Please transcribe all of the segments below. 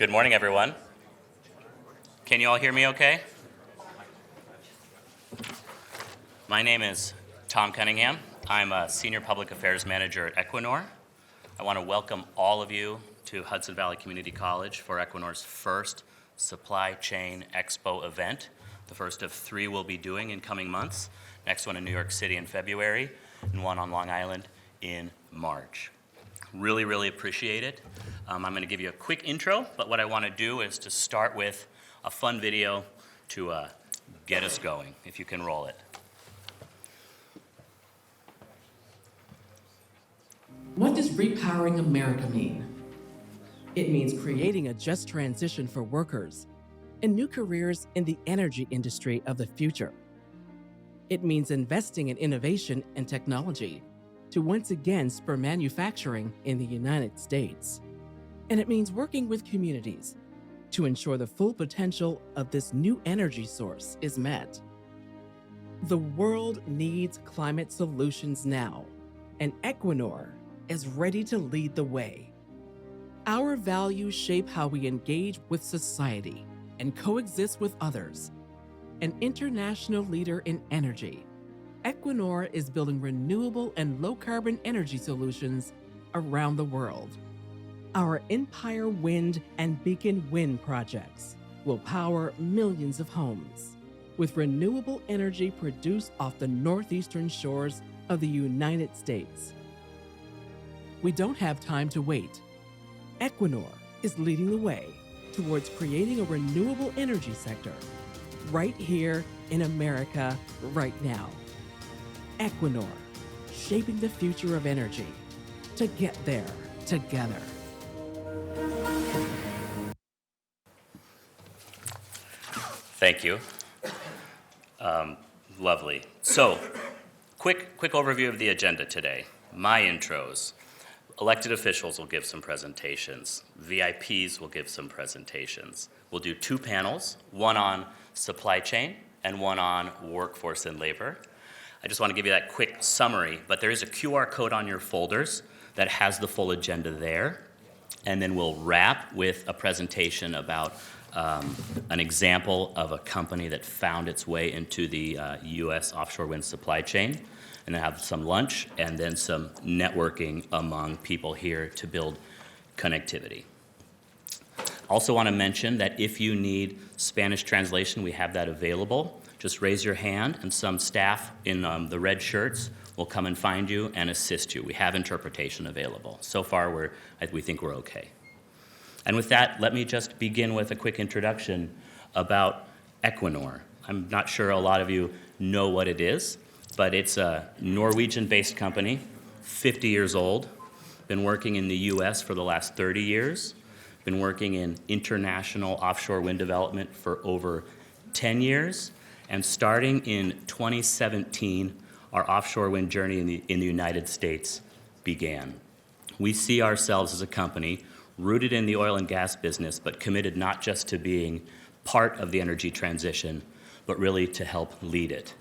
Good morning, everyone. Can you all hear me okay? My name is Tom Cunningham. I'm a Senior Public Affairs Manager at Equinor. I want to welcome all of you to Hudson Valley Community College for Equinor's first Supply Chain Expo event. The first of 3 we'll be doing in coming months. Next one in New York City in February, and one on Long Island in March. Really appreciate it. I'm going to give you a quick intro, but what I want to do is to start with a fun video to get us going, if you can roll it. What does repowering America mean? It means creating a just transition for workers and new careers in the energy industry of the future. It means investing in innovation and technology to once again spur manufacturing in the United States. And it means working with communities to ensure the full potential of this new energy source is met. The world needs climate solutions now, and Equinor is ready to lead the way. Our values shape how we engage with society and coexist with others. An international leader in energy, Equinor is building renewable and low-carbon energy solutions around the world. Our Empire Wind and Beacon Wind projects will power millions of homes with renewable energy produced off the northeastern shores of the United States. We don't have time to wait. Equinor is leading the way towards creating a renewable energy sector right here in America right now. Equinor, shaping the future of energy to get there together. Thank you. Lovely. So, quick overview of the agenda today. My intros. Elected officials will give some presentations. VIPs will give some presentations. We'll do 2 panels, one on supply chain and one on workforce and labor. I just want to give you that quick summary, but there is a QR code on your folders that has the full agenda there. And then we'll wrap with a presentation about an example of a company that found its way into the U.S. offshore wind supply chain, and then have some lunch and then some networking among people here to build connectivity. Also want to mention that if you need Spanish translation, we have that available. Just raise your hand and some staff in the red shirts will come and find you and assist you. We have interpretation available. So far, we think we're okay. And with that, let me just begin with a quick introduction about Equinor. I'm not sure a lot of you know what it is, but it's a Norwegian-based company, 50 years old, been working in the US for the last 30 years, been working in international offshore wind development for over 10 years, and starting in 2017, our offshore wind journey in the United States began. We see ourselves as a company rooted in the oil and gas business, but committed not just to being part of the energy transition, but really to help lead it.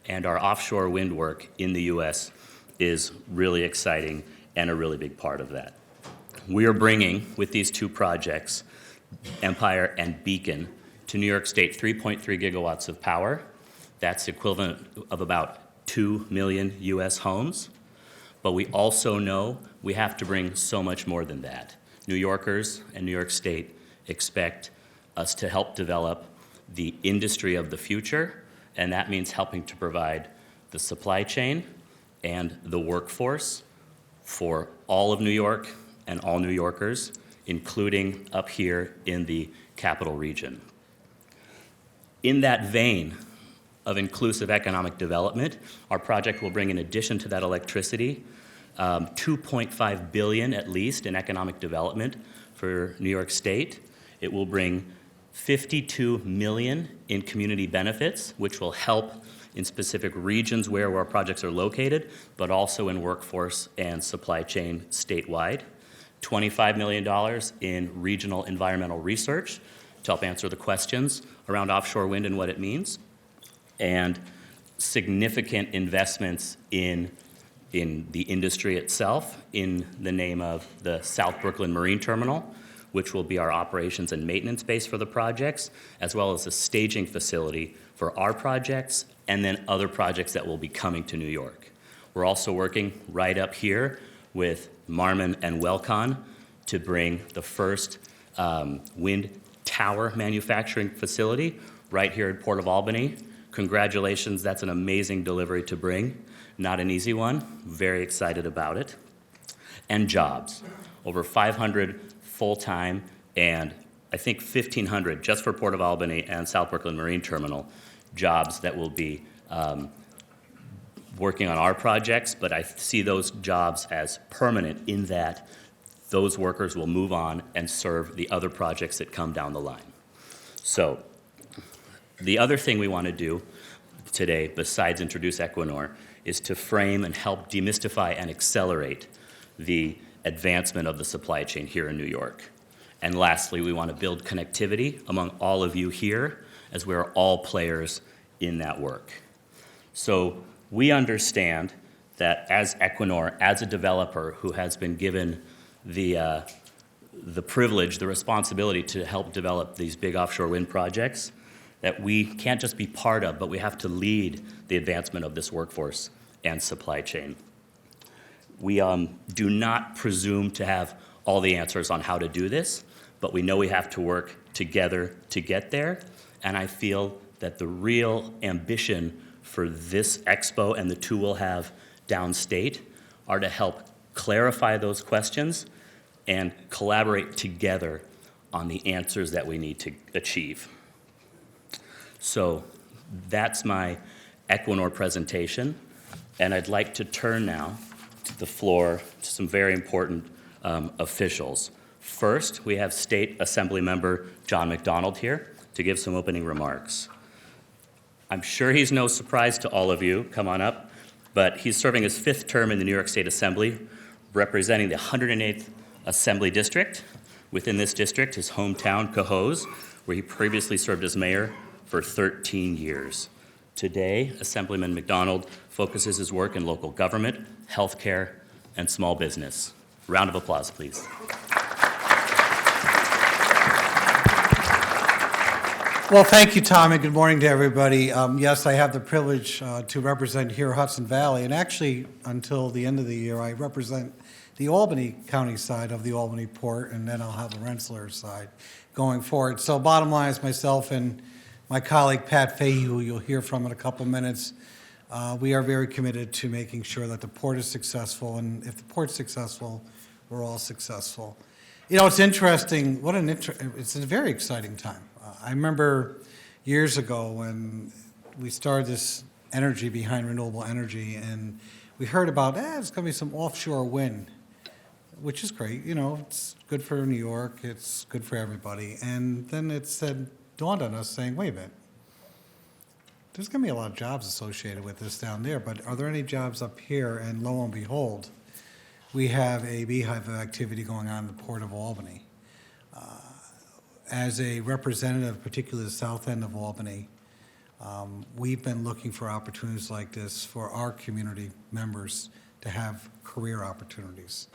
And our offshore wind work in the US is really exciting and a really big part of that. We are bringing, with these 2 projects, Empire and Beacon, to New York State 3.3 gigawatts of power. That's equivalent of about 2 million US homes. But we also know we have to bring so much more than that. New Yorkers and New York State expect us to help develop the industry of the future, and that means helping to provide the supply chain and the workforce for all of New York and all New Yorkers, including up here in the capital region. In that vein of inclusive economic development, our project will bring, in addition to that electricity, $2.5 billion at least in economic development for New York State. It will bring $52 million in community benefits, which will help in specific regions where our projects are located, but also in workforce and supply chain statewide. $25 million in regional environmental research to help answer the questions around offshore wind and what it means, and significant investments in the industry itself in the name of the South Brooklyn Marine Terminal, which will be our operations and maintenance base for the projects, as well as a staging facility for our projects and then other projects that will be coming to New York. We're also working right up here with Marmon and Welcon to bring the first wind tower manufacturing facility right here at Port of Albany. Congratulations, that's an amazing delivery to bring. Not an easy one, very excited about it. And jobs, over 500 full-time and I think 1,500 just for Port of Albany and South Brooklyn Marine Terminal jobs that will be working on our projects, but I see those jobs as permanent in that those workers will move on and serve the other projects that come down the line. So the other thing we want to do today, besides introduce Equinor, is to frame and help demystify and accelerate the advancement of the supply chain here in New York. And lastly, we want to build connectivity among all of you here as we are all players in that work. So we understand that as Equinor, as a developer who has been given the privilege, the responsibility to help develop these big offshore wind projects, that we can't just be part of, but we have to lead the advancement of this workforce and supply chain. We do not presume to have all the answers on how to do this, but we know we have to work together to get there, and I feel that the real ambition for this expo and the two we'll have downstate are to help clarify those questions and collaborate together on the answers that we need to achieve. So that's my Equinor presentation, and I'd like to turn now the floor to some very important officials. First, we have State Assembly Member John McDonald here to give some opening remarks. I'm sure he's no surprise to all of you, come on up, but he's serving his 5th term in the New York State Assembly, representing the 108th Assembly District. Within this district, his hometown, Cohoes, where he previously served as mayor for 13 years. Today, Assemblyman McDonald focuses his work in local government, healthcare, and small business. Round of applause, please. Well, thank you, Tom, and good morning to everybody. Yes, I have the privilege to represent here Hudson Valley, and actually, until the end of the year, I represent the Albany County side of the Albany Port, and then I'll have the Rensselaer side going forward. So bottom line is myself and my colleague Pat Fahey, who you'll hear from in a couple minutes, we are very committed to making sure that the port is successful, and if the port's successful, we're all successful. You know, it's interesting, it's a very exciting time. I remember years ago when we started this energy behind renewable energy, and we heard about, there's going to be some offshore wind, which is great. You know, it's good for New York, it's good for everybody. And then it dawned on us saying, wait a minute, there's going to be a lot of jobs associated with this down there, but are there any jobs up here? And lo and behold, we have a beehive of activity going on in the Port of Albany. As a representative, particularly the south end of Albany, we've been looking for opportunities like this for our community members to have career opportunities.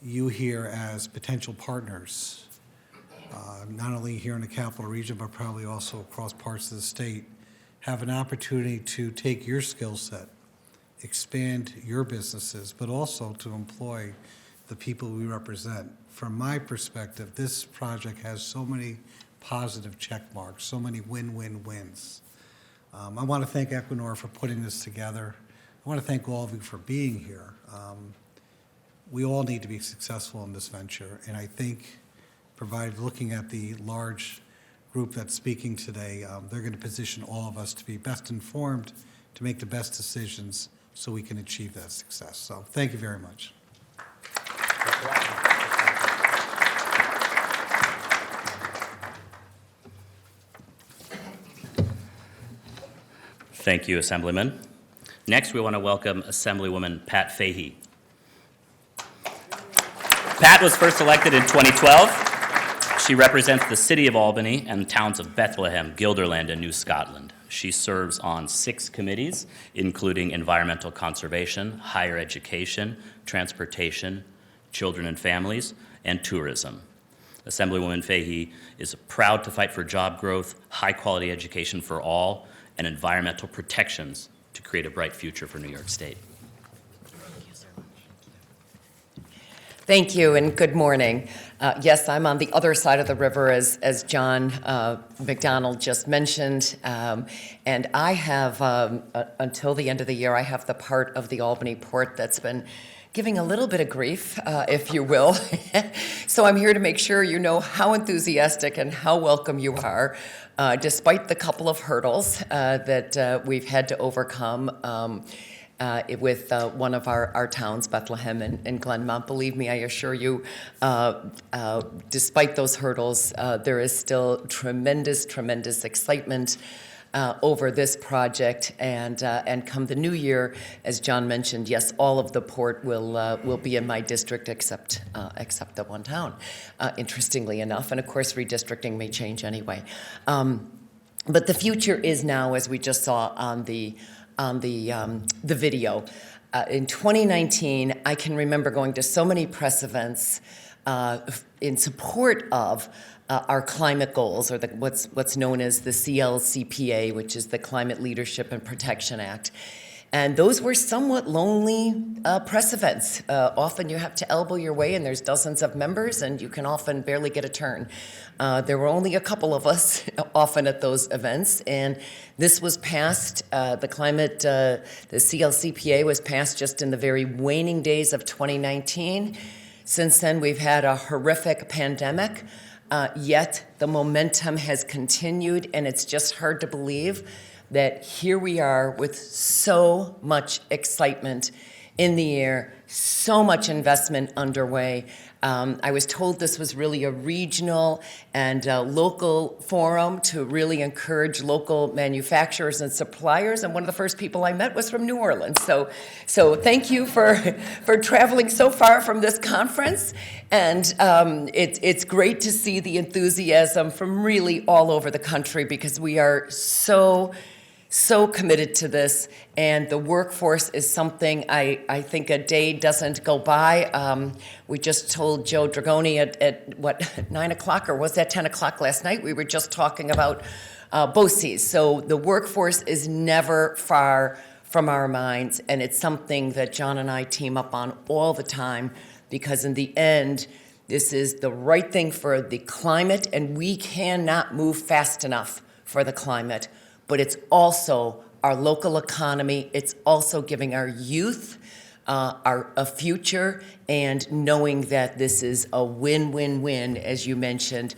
You here as potential partners, not only here in the capital region, but probably also across parts of the state, have an opportunity to take your skill set, expand your businesses, but also to employ the people we represent. From my perspective, this project has so many positive check marks, so many win-win-wins. I want to thank Equinor for putting this together. I want to thank all of you for being here. We all need to be successful in this venture, and I think, provided looking at the large group that's speaking today, they're going to position all of us to be best informed, to make the best decisions so we can achieve that success. So thank you very much. Thank you, Assemblyman. Next, we want to welcome Assemblywoman Pat Fahey. Pat was first elected in 2012. She represents the city of Albany and the towns of Bethlehem, Guilderland, and New Scotland. She serves on 6 committees, including environmental conservation, higher education, transportation, children and families, and tourism. Assemblywoman Fahey is proud to fight for job growth, high-quality education for all, and environmental protections to create a bright future for New York State. Thank you, and good morning. Yes, I'm on the other side of the river, as John McDonald just mentioned, and I have, until the end of the year, I have the part of the Albany port that's been giving a little bit of grief, if you will. So I'm here to make sure you know how enthusiastic and how welcome you are, despite the couple of hurdles that we've had to overcome with one of our towns, Bethlehem and Glenmont. Believe me, I assure you, despite those hurdles, there is still tremendous, tremendous excitement over this project. And come the new year, as John mentioned, yes, all of the port will be in my district except the one town, interestingly enough. And of course, redistricting may change anyway. But the future is now, as we just saw on the video. In 2019, I can remember going to so many press events in support of our climate goals, or what's known as the CLCPA, which is the Climate Leadership and Protection Act. And those were somewhat lonely press events. Often you have to elbow your way, and there's dozens of members, and you can often barely get a turn. There were only a couple of us often at those events, and this was passed, the CLCPA was passed just in the very waning days of 2019. Since then, we've had a horrific pandemic, yet the momentum has continued, and it's just hard to believe that here we are with so much excitement in the air, so much investment underway. I was told this was really a regional and local forum to really encourage local manufacturers and suppliers, and one of the first people I met was from New Orleans. So thank you for traveling so far from this conference, and it's great to see the enthusiasm from really all over the country, because we are so committed to this, and the workforce is something I think a day doesn't go by. We just told Joe Dragoni at what, 9 o'clock, or was that 10 o'clock last night? We were just talking about BOCES. So the workforce is never far from our minds, and it's something that John and I team up on all the time, because in the end, this is the right thing for the climate, and we cannot move fast enough for the climate. But it's also our local economy. It's also giving our youth a future, and knowing that this is a win-win-win, as you mentioned,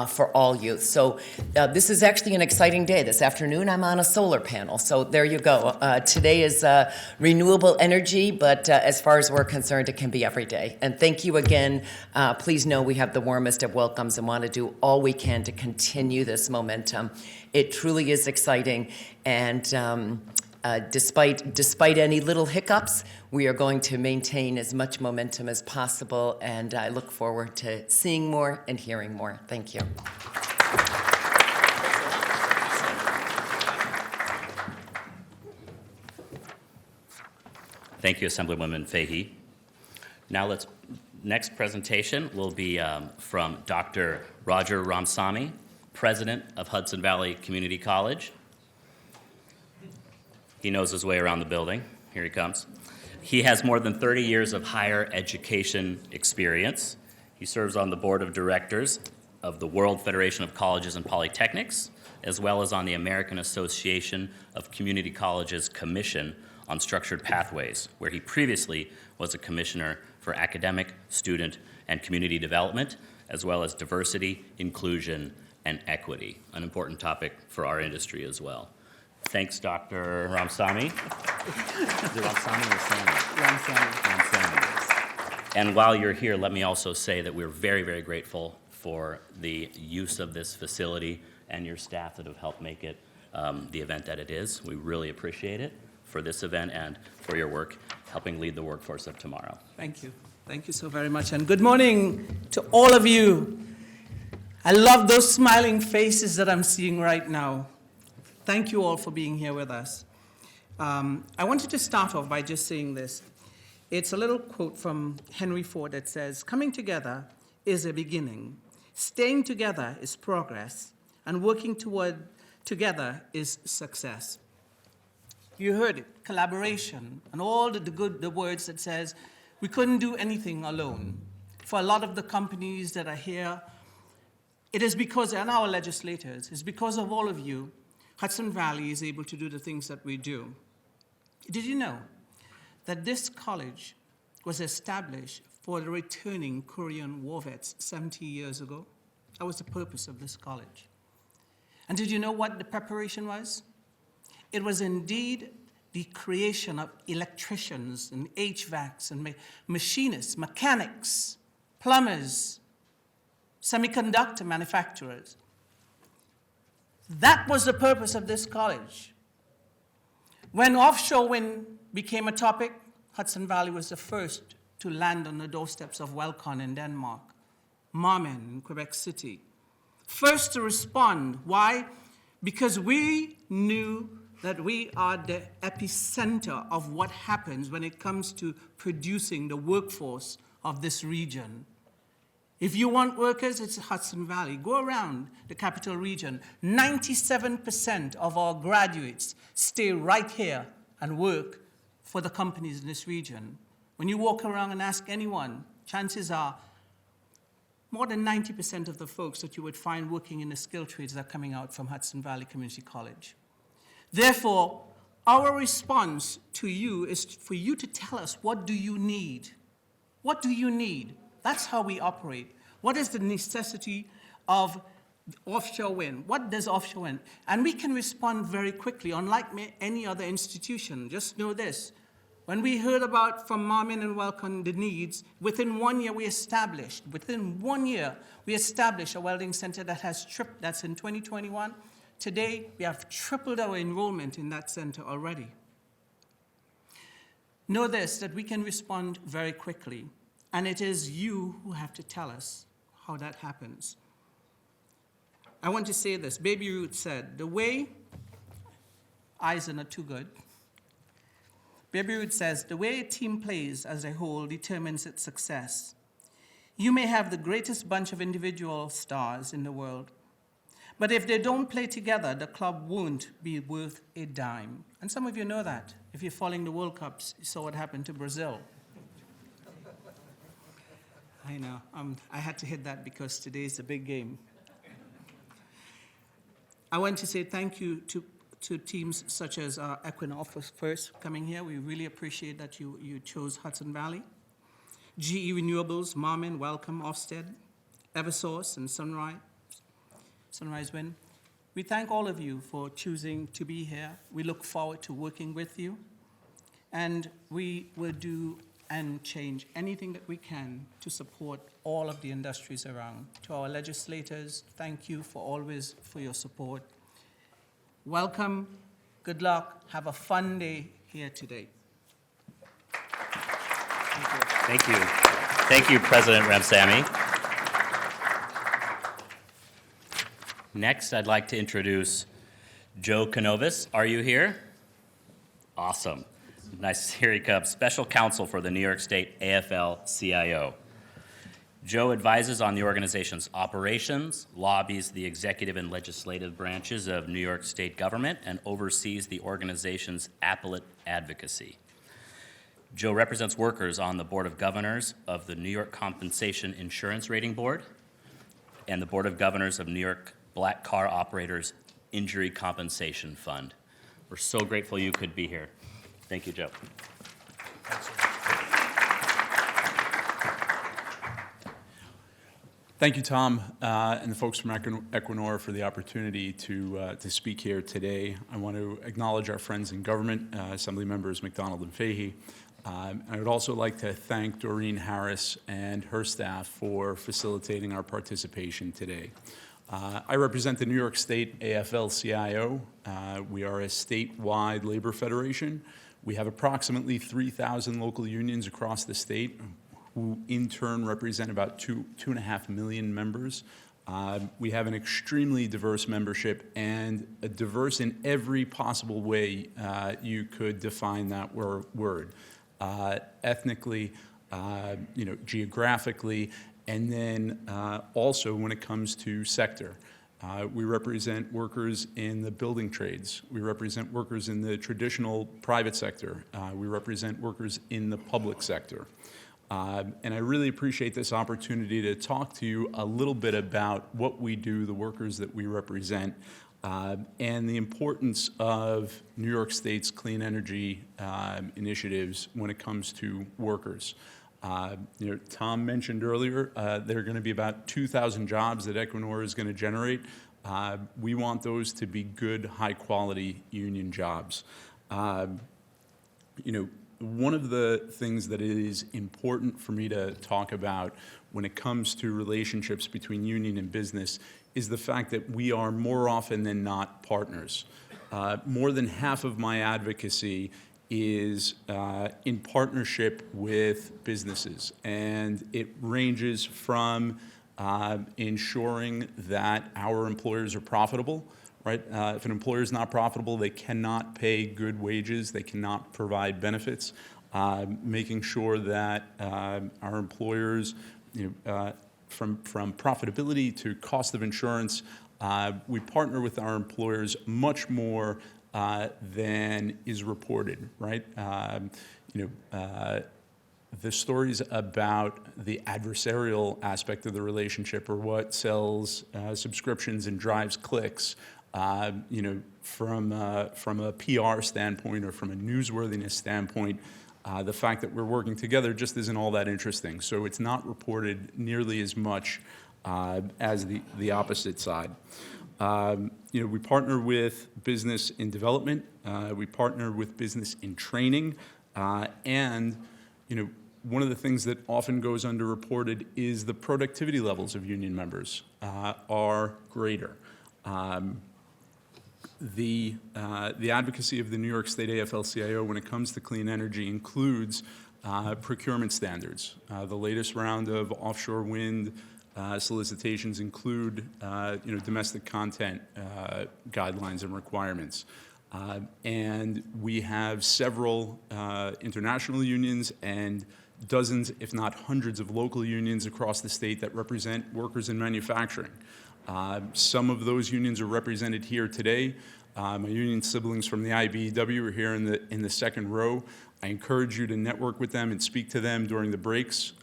for all youth. So this is actually an exciting day. This afternoon, I'm on a solar panel. So there you go. Today is renewable energy, but as far as we're concerned, it can be every day. And thank you again. Please know we have the warmest of welcomes and want to do all we can to continue this momentum. It truly is exciting, and despite any little hiccups, we are going to maintain as much momentum as possible, and I look forward to seeing more and hearing more. Thank you. Thank you, Assemblywoman Fahey. Now next presentation will be from Dr. Roger Ramsamy, President of Hudson Valley Community College. He knows his way around the building. Here he comes. He has more than 30 years of higher education experience. He serves on the board of directors of the World Federation of Colleges and Polytechnics, as well as on the American Association of Community Colleges Commission on Structured Pathways, where he previously was a commissioner for academic, student, and community development, as well as diversity, inclusion, and equity, an important topic for our industry as well. Thanks, Dr. Ramsamy. Is it Ramsamy or Samy? Ramsamy. And while you're here, let me also say that we're very, very grateful for the use of this facility and your staff that have helped make it the event that it is. We really appreciate it for this event and for your work helping lead the workforce of tomorrow. Thank you. Thank you so very much. And good morning to all of you. I love those smiling faces that I'm seeing right now. Thank you all for being here with us. I wanted to start off by just saying this. It's a little quote from Henry Ford that says, "Coming together is a beginning. Staying together is progress, and working together is success. You heard it, collaboration, and all the words that says we couldn't do anything alone. For a lot of the companies that are here, it is because, and our legislators, it's because of all of you, Hudson Valley is able to do the things that we do. Did you know that this college was established for the returning Korean war vets 70 years ago? That was the purpose of this college. And did you know what the preparation was? It was indeed the creation of electricians and HVACs and machinists, mechanics, plumbers, semiconductor manufacturers. That was the purpose of this college. When offshore wind became a topic, Hudson Valley was the first to land on the doorsteps of Welcon in Denmark, Marmen in Quebec City. First to respond. Why? Because we knew that we are the epicenter of what happens when it comes to producing the workforce of this region. If you want workers, it's Hudson Valley. Go around the capital region. 97% of our graduates stay right here and work for the companies in this region. When you walk around and ask anyone, chances are more than 90% of the folks that you would find working in the skilled trades are coming out from Hudson Valley Community College. Therefore, our response to you is for you to tell us, what do you need? What do you need? That's how we operate. What is the necessity of offshore wind? What does offshore wind? And we can respond very quickly, unlike any other institution. Just know this. When we heard about from Marmin and Welcome the needs, within 1 year we established a welding center that has tripled, that's in 2021. Today, we have tripled our enrollment in that center already. Know this, that we can respond very quickly, and it is you who have to tell us how that happens. I want to say this. Baby Ruth said, the way, eyes are not too good. Baby Ruth says, the way a team plays as a whole determines its success. You may have the greatest bunch of individual stars in the world, but if they don't play together, the club won't be worth a dime. And some of you know that. If you're following the World Cups, you saw what happened to Brazil. I know, I had to hit that because today is a big game. I want to say thank you to teams such as Equinor for first coming here. We really appreciate that you chose Hudson Valley. GE Renewables, Marmin, Welcome, Ofsted, Eversource, and Sunrise Wind. We thank all of you for choosing to be here. We look forward to working with you. And we will do and change anything that we can to support all of the industries around. To our legislators, thank you for your support. Welcome, good luck, have a fun day here today. Thank you. Thank you, President Ramsamy. Next, I'd like to introduce Joe Canovis. Are you here? Awesome. Nice, here he comes, Special Counsel for the New York State AFL-CIO. Joe advises on the organization's operations, lobbies the executive and legislative branches of New York State government, and oversees the organization's appellate advocacy. Joe represents workers on the Board of Governors of the New York Compensation Insurance Rating Board and the Board of Governors of New York Black Car Operators Injury Compensation Fund. We're so grateful you could be here. Thank you, Joe. Thank you, Tom, and the folks from Equinor for the opportunity to speak here today. I want to acknowledge our friends in government, Assembly Members McDonald and Fahey. I would also like to thank Doreen Harris and her staff for facilitating our participation today. I represent the New York State AFL-CIO. We are a statewide labor federation. We have approximately 3,000 local unions across the state, who in turn represent about 2.5 million members. We have an extremely diverse membership, and a diverse in every possible way you could define that word. Ethnically, geographically, And then also when it comes to sector, we represent workers in the building trades. We represent workers in the traditional private sector. We represent workers in the public sector. And I really appreciate this opportunity to talk to you a little bit about what we do, the workers that we represent, and the importance of New York State's clean energy initiatives when it comes to workers. Tom mentioned earlier, there are going to be about 2,000 jobs that Equinor is going to generate. We want those to be good, high-quality union jobs. One of the things that is important for me to talk about when it comes to relationships between union and business is the fact that we are more often than not partners. More than half of my advocacy is in partnership with businesses, and it ranges from ensuring that our employers are profitable. Right? If an employer is not profitable, they cannot pay good wages, they cannot provide benefits. Making sure that our employers, from profitability to cost of insurance, we partner with our employers much more than is reported. Right? The stories about the adversarial aspect of the relationship, or what sells subscriptions and drives clicks, from a PR standpoint or from a newsworthiness standpoint, the fact that we're working together just isn't all that interesting. So it's not reported nearly as much as the opposite side. We partner with business in development. We partner with business in training. And one of the things that often goes underreported is the productivity levels of union members are greater. The advocacy of the New York State AFL-CIO when it comes to clean energy includes procurement standards. The latest round of offshore wind solicitations include domestic content guidelines and requirements. And we have several international unions and dozens, if not hundreds, of local unions across the state that represent workers in manufacturing. Some of those unions are represented here today. My union siblings from the IBEW are here in the second row. I encourage you to network with them and speak to them during the breaks.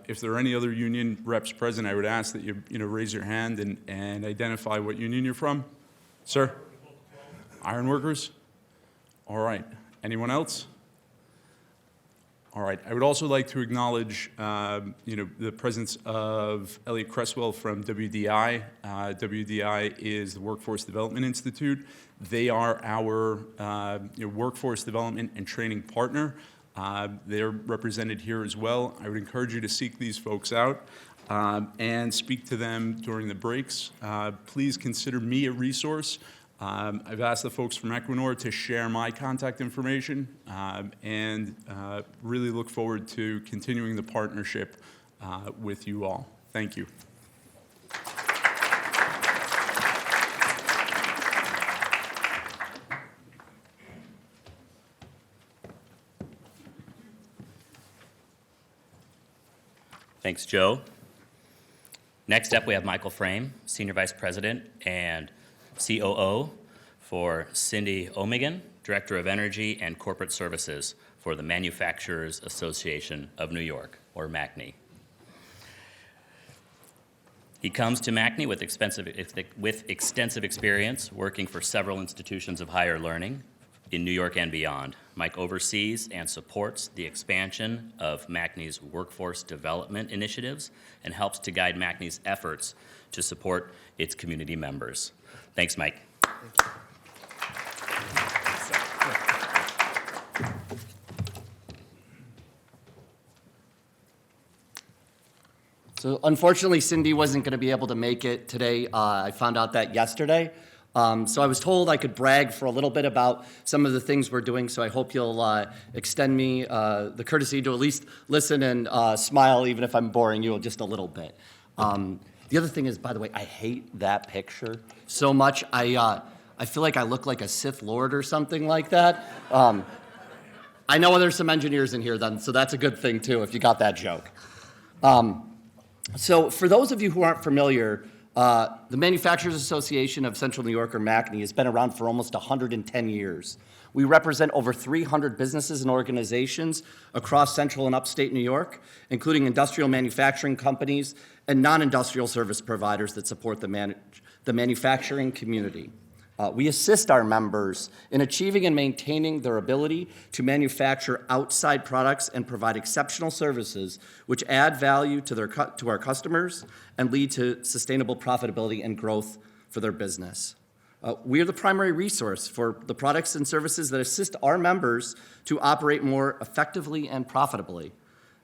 If there are any other union reps present, I would ask that you raise your hand and identify what union you're from. Sir? Ironworkers? All right. Anyone else? All right. I would also like to acknowledge, the presence of Elliot Cresswell from WDI. WDI is the Workforce Development Institute. They are our workforce development and training partner. They're represented here as well. I would encourage you to seek these folks out and speak to them during the breaks. Please consider me a resource. I've asked the folks from Equinor to share my contact information and really look forward to continuing the partnership with you all. Thank you. Thanks, Joe. Next up, we have Michael Frame, Senior Vice President and COO for Cindy Omegan, Director of Energy and Corporate Services for the Manufacturers Association of New York, or MACNY. He comes to MACNY with extensive experience working for several institutions of higher learning in New York and beyond. Mike oversees and supports the expansion of MACNY's workforce development initiatives and helps to guide MACNY's efforts to support its community members. Thanks, Mike. Thank you. So unfortunately, Cindy wasn't going to be able to make it today. I found out that yesterday. So I was told I could brag for a little bit about some of the things we're doing, so I hope you'll extend me the courtesy to at least listen and smile, even if I'm boring you just a little bit. The other thing is, by the way, I hate that picture so much. I feel like I look like a Sith Lord or something like that. I know there's some engineers in here then, so that's a good thing too, if you got that joke. So for those of you who aren't familiar, the Manufacturers Association of Central New York, or MACNY, has been around for almost 110 years. We represent over 300 businesses and organizations across central and upstate New York, including industrial manufacturing companies and non-industrial service providers that support the manufacturing community. We assist our members in achieving and maintaining their ability to manufacture outside products and provide exceptional services which add value to our customers and lead to sustainable profitability and growth for their business. We are the primary resource for the products and services that assist our members to operate more effectively and profitably.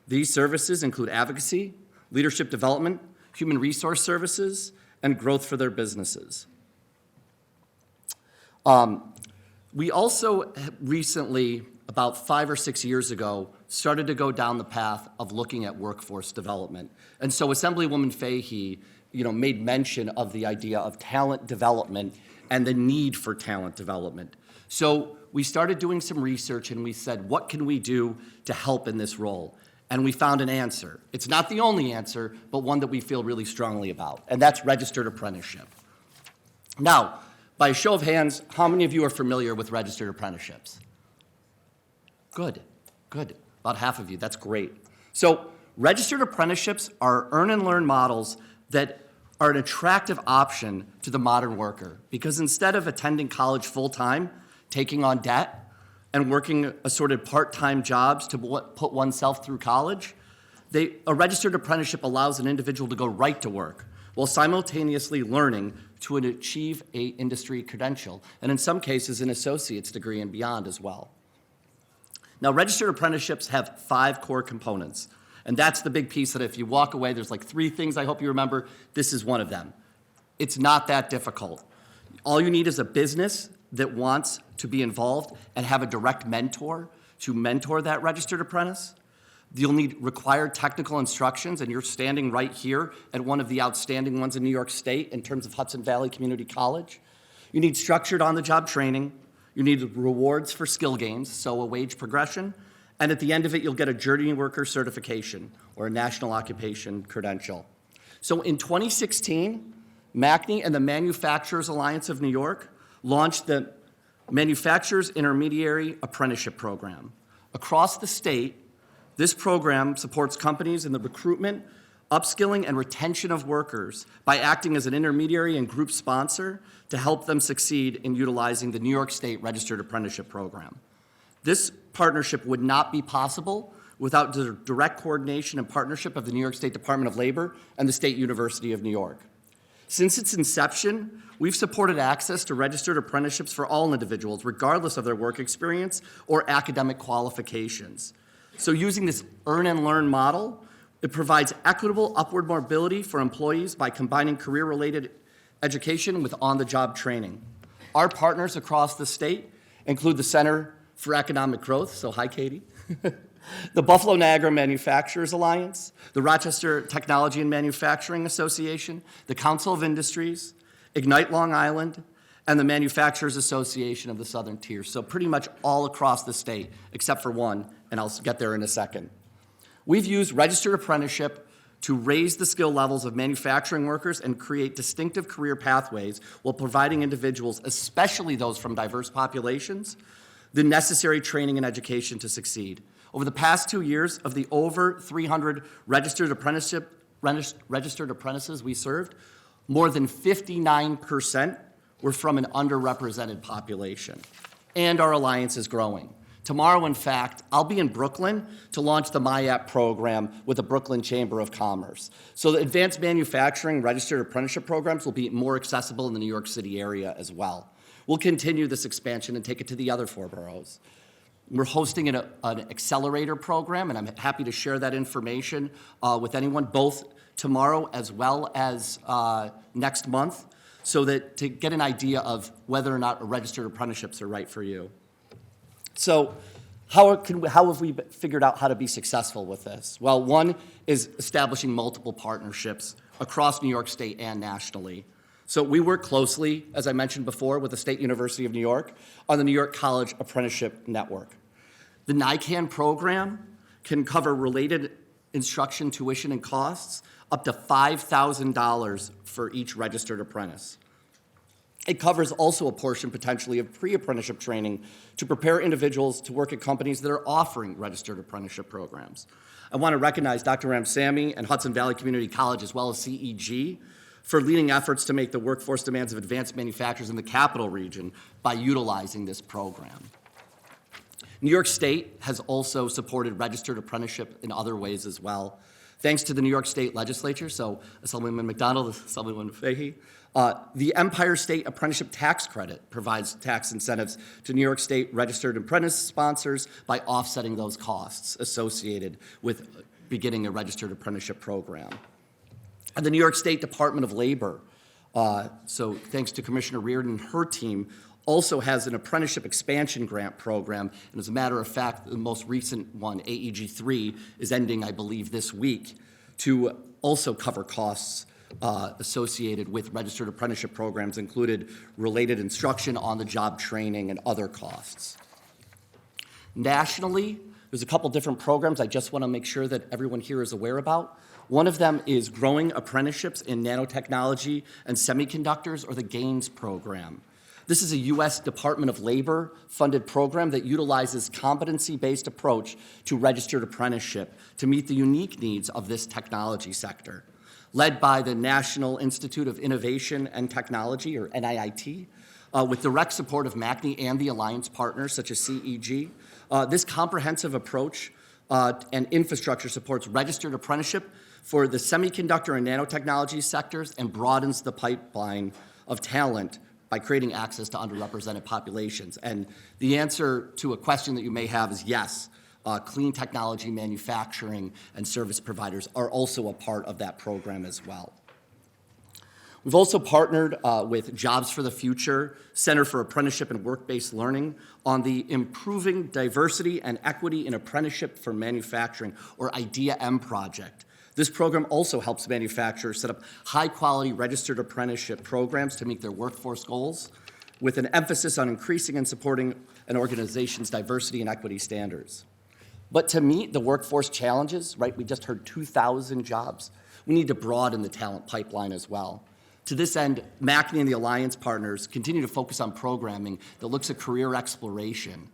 These services include advocacy, leadership development, human resource services, and growth for their businesses. We also recently, about 5 or 6 years ago, started to go down the path of looking at workforce development. And so Assemblywoman Fahey, made mention of the idea of talent development and the need for talent development. So we started doing some research and we said, what can we do to help in this role? And we found an answer. It's not the only answer, but one that we feel really strongly about, and that's registered apprenticeship. Now, by a show of hands, how many of you are familiar with registered apprenticeships? Good. About half of you, that's great. So registered apprenticeships are earn and learn models that are an attractive option to the modern worker, because instead of attending college full-time, taking on debt, and working assorted part-time jobs to put oneself through college, a registered apprenticeship allows an individual to go right to work while simultaneously learning to achieve an industry credential, and in some cases an associate's degree and beyond as well. Now, registered apprenticeships have 5 core components, and that's the big piece that if you walk away, there's like 3 things I hope you remember. This is one of them. It's not that difficult. All you need is a business that wants to be involved and have a direct mentor to mentor that registered apprentice. You'll need required technical instructions, and you're standing right here at one of the outstanding ones in New York State in terms of Hudson Valley Community College. You need structured on-the-job training. You need rewards for skill gains, so a wage progression. And at the end of it, you'll get a journey worker certification or a national occupation credential. So in 2016, MACNY and the Manufacturers Alliance of New York launched the Manufacturers Intermediary Apprenticeship Program. Across the state, this program supports companies in the recruitment, upskilling, and retention of workers by acting as an intermediary and group sponsor to help them succeed in utilizing the New York State Registered Apprenticeship Program. This partnership would not be possible without the direct coordination and partnership of the New York State Department of Labor and the State University of New York. Since its inception, we've supported access to registered apprenticeships for all individuals, regardless of their work experience or academic qualifications. So using this earn and learn model, it provides equitable upward mobility for employees by combining career-related education with on-the-job training. Our partners across the state include the Center for Economic Growth, so hi, Katie, the Buffalo Niagara Manufacturers Alliance, the Rochester Technology and Manufacturing Association, the Council of Industries, Ignite Long Island, and the Manufacturers Association of the Southern Tier. So pretty much all across the state, except for one, and I'll get there in a second. We've used registered apprenticeship to raise the skill levels of manufacturing workers and create distinctive career pathways while providing individuals, especially those from diverse populations, the necessary training and education to succeed. Over the past 2 years, of the over 300 registered apprentices we served, more than 59% were from an underrepresented population. And our alliance is growing. Tomorrow, in fact, I'll be in Brooklyn to launch the MyApp program with the Brooklyn Chamber of Commerce. So the advanced manufacturing registered apprenticeship programs will be more accessible in the New York City area as well. We'll continue this expansion and take it to the other 4 boroughs. We're hosting an accelerator program, and I'm happy to share that information with anyone, both tomorrow as well as next month, so that to get an idea of whether or not registered apprenticeships are right for you. So how have we figured out how to be successful with this? Well, one is establishing multiple partnerships across New York State and nationally. So we work closely, as I mentioned before, with the State University of New York on the New York College Apprenticeship Network. The NYCAN program can cover related instruction, tuition, and costs up to $5,000 for each registered apprentice. It covers also a portion potentially of pre-apprenticeship training to prepare individuals to work at companies that are offering registered apprenticeship programs. I want to recognize Dr. Ramsamy and Hudson Valley Community College, as well as CEG, for leading efforts to meet the workforce demands of advanced manufacturers in the capital region by utilizing this program. New York State has also supported registered apprenticeship in other ways as well. Thanks to the New York State Legislature, so Assemblyman McDonald, Assemblyman Fahey, the Empire State Apprenticeship Tax Credit provides tax incentives to New York State registered apprentice sponsors by offsetting those costs associated with beginning a registered apprenticeship program. And the New York State Department of Labor, so thanks to Commissioner Reardon and her team, also has an apprenticeship expansion grant program. And as a matter of fact, the most recent one, AEG3, is ending, I believe, this week to also cover costs associated with registered apprenticeship programs, included related instruction, on-the-job training, and other costs. Nationally, there's a couple different programs I just want to make sure that everyone here is aware about. One of them is Growing Apprenticeships in Nanotechnology and Semiconductors, or the GAINS program. This is a U.S. Department of Labor funded program that utilizes competency-based approach to registered apprenticeship to meet the unique needs of this technology sector. Led by the National Institute of Innovation and Technology, or NIIT, with direct support of MACNY and the alliance partners such as CEG. This comprehensive approach and infrastructure supports registered apprenticeship for the semiconductor and nanotechnology sectors and broadens the pipeline of talent by creating access to underrepresented populations. And the answer to a question that you may have is yes. Clean technology manufacturing and service providers are also a part of that program as well. We've also partnered with Jobs for the Future, Center for Apprenticeship and Work-Based Learning, on the Improving Diversity and Equity in Apprenticeship for Manufacturing, or IDEA-M project. This program also helps manufacturers set up high-quality registered apprenticeship programs to meet their workforce goals, with an emphasis on increasing and supporting an organization's diversity and equity standards. But to meet the workforce challenges, right, we just heard 2,000 jobs, we need to broaden the talent pipeline as well. To this end, MACNY and the alliance partners continue to focus on programming that looks at career exploration.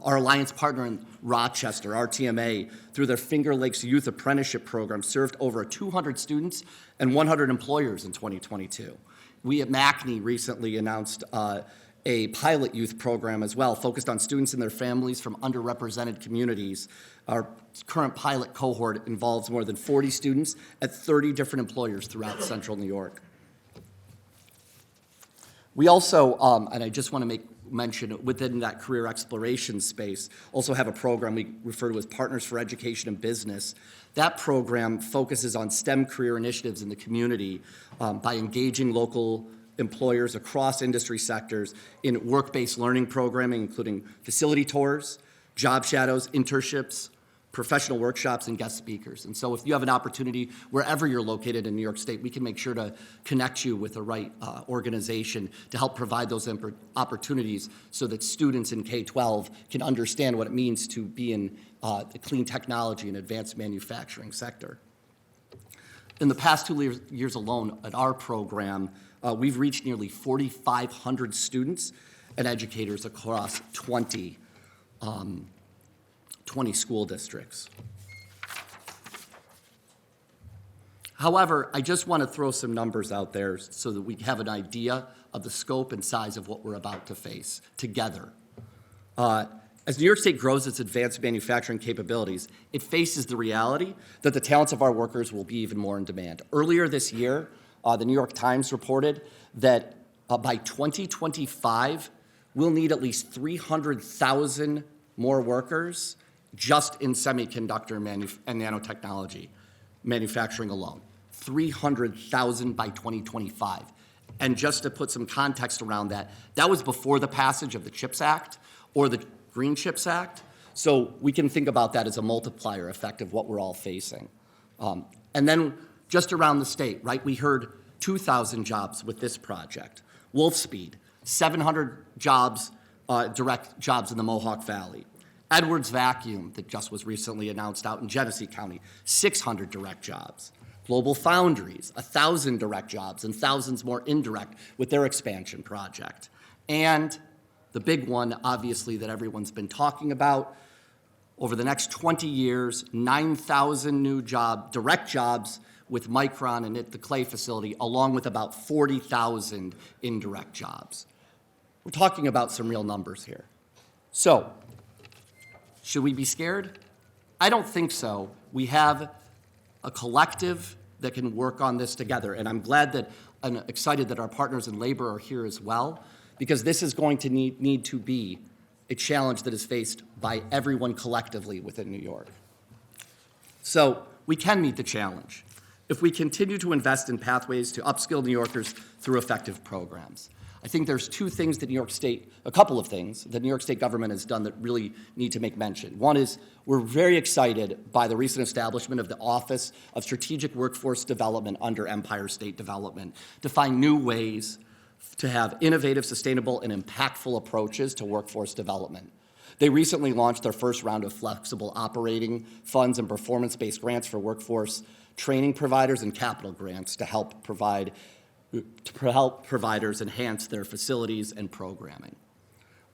Our alliance partner in Rochester, RTMA, through their Finger Lakes Youth Apprenticeship Program, served over 200 students and 100 employers in 2022. We at MACNY recently announced a pilot youth program as well, focused on students and their families from underrepresented communities. Our current pilot cohort involves more than 40 students at 30 different employers throughout central New York. We also, and I just want to make mention, within that career exploration space, also have a program we refer to as Partners for Education and Business. That program focuses on STEM career initiatives in the community by engaging local employers across industry sectors in work-based learning programming, including facility tours, job shadows, internships, professional workshops, and guest speakers. And so if you have an opportunity, wherever you're located in New York State, we can make sure to connect you with the right organization to help provide those opportunities so that students in K-12 can understand what it means to be in the clean technology and advanced manufacturing sector. In the past 2 years alone at our program, we've reached nearly 4,500 students and educators across 20 school districts. However, I just want to throw some numbers out there so that we have an idea of the scope and size of what we're about to face together. As New York State grows its advanced manufacturing capabilities, it faces the reality that the talents of our workers will be even more in demand. Earlier this year, the New York Times reported that by 2025, we'll need at least 300,000 more workers just in semiconductor and nanotechnology manufacturing alone. 300,000 by 2025. And just to put some context around that, that was before the passage of the CHIPS Act or the Green CHIPS Act. So we can think about that as a multiplier effect of what we're all facing. And then just around the state, right, we heard 2,000 jobs with this project. Wolfspeed, 700 jobs, direct jobs in the Mohawk Valley. Edwards Vacuum, that just was recently announced out in Genesee County, 600 direct jobs. Global Foundries, 1,000 direct jobs and thousands more indirect with their expansion project. And the big one, obviously, that everyone's been talking about, over the next 20 years, 9,000 new direct jobs with Micron and at the Clay facility, along with about 40,000 indirect jobs. We're talking about some real numbers here. So, should we be scared? I don't think so. We have a collective that can work on this together, and I'm excited that our partners in labor are here as well, because this is going to need to be a challenge that is faced by everyone collectively within New York. So we can meet the challenge if we continue to invest in pathways to upskill New Yorkers through effective programs. I think there's a couple of things that New York State government has done that really need to make mention. One is we're very excited by the recent establishment of the Office of Strategic Workforce Development under Empire State Development to find new ways to have innovative, sustainable, and impactful approaches to workforce development. They recently launched their first round of flexible operating funds and performance-based grants for workforce training providers and capital grants to help providers enhance their facilities and programming.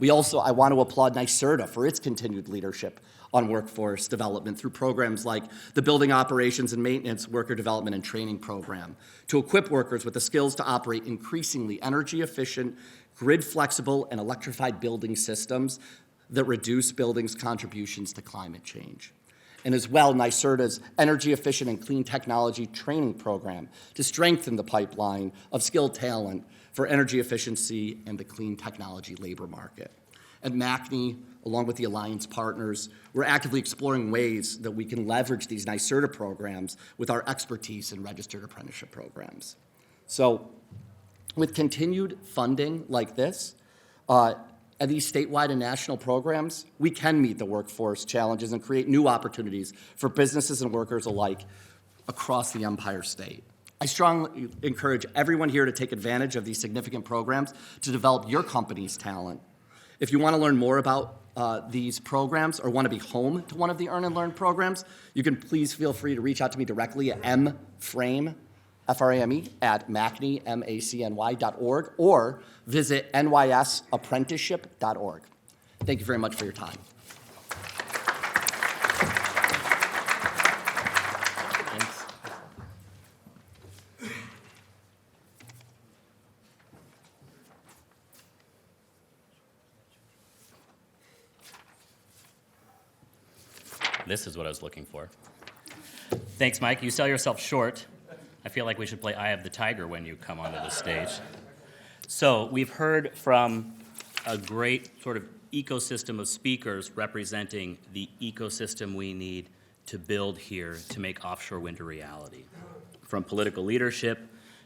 I want to applaud NYSERDA for its continued leadership on workforce development through programs like the Building Operations and Maintenance Worker Development and Training Program to equip workers with the skills to operate increasingly energy efficient, grid flexible, and electrified building systems that reduce buildings' contributions to climate change. And as well, NYSERDA's Energy Efficient and Clean Technology Training Program to strengthen the pipeline of skilled talent for energy efficiency and the clean technology labor market. At MACNY, along with the Alliance partners, we're actively exploring ways that we can leverage these NYSERDA programs with our expertise in registered apprenticeship programs. So with continued funding like this, and these statewide and national programs, we can meet the workforce challenges and create new opportunities for businesses and workers alike across the Empire State. I strongly encourage everyone here to take advantage of these significant programs to develop your company's talent. If you want to learn more about these programs or want to be home to one of the Earn and Learn programs, you can please feel free to reach out to me directly at mframe, F-R-A-M-E, at MACNY, MACNY.org, or visit nysapprenticeship.org. Thank you very much for your time. Thanks. This is what I was looking for. Thanks, Mike. You sell yourself short. I feel like we should play Eye of the Tiger when you come onto the stage. So we've heard from a great sort of ecosystem of speakers representing the ecosystem we need to build here to make offshore wind a reality. From political leadership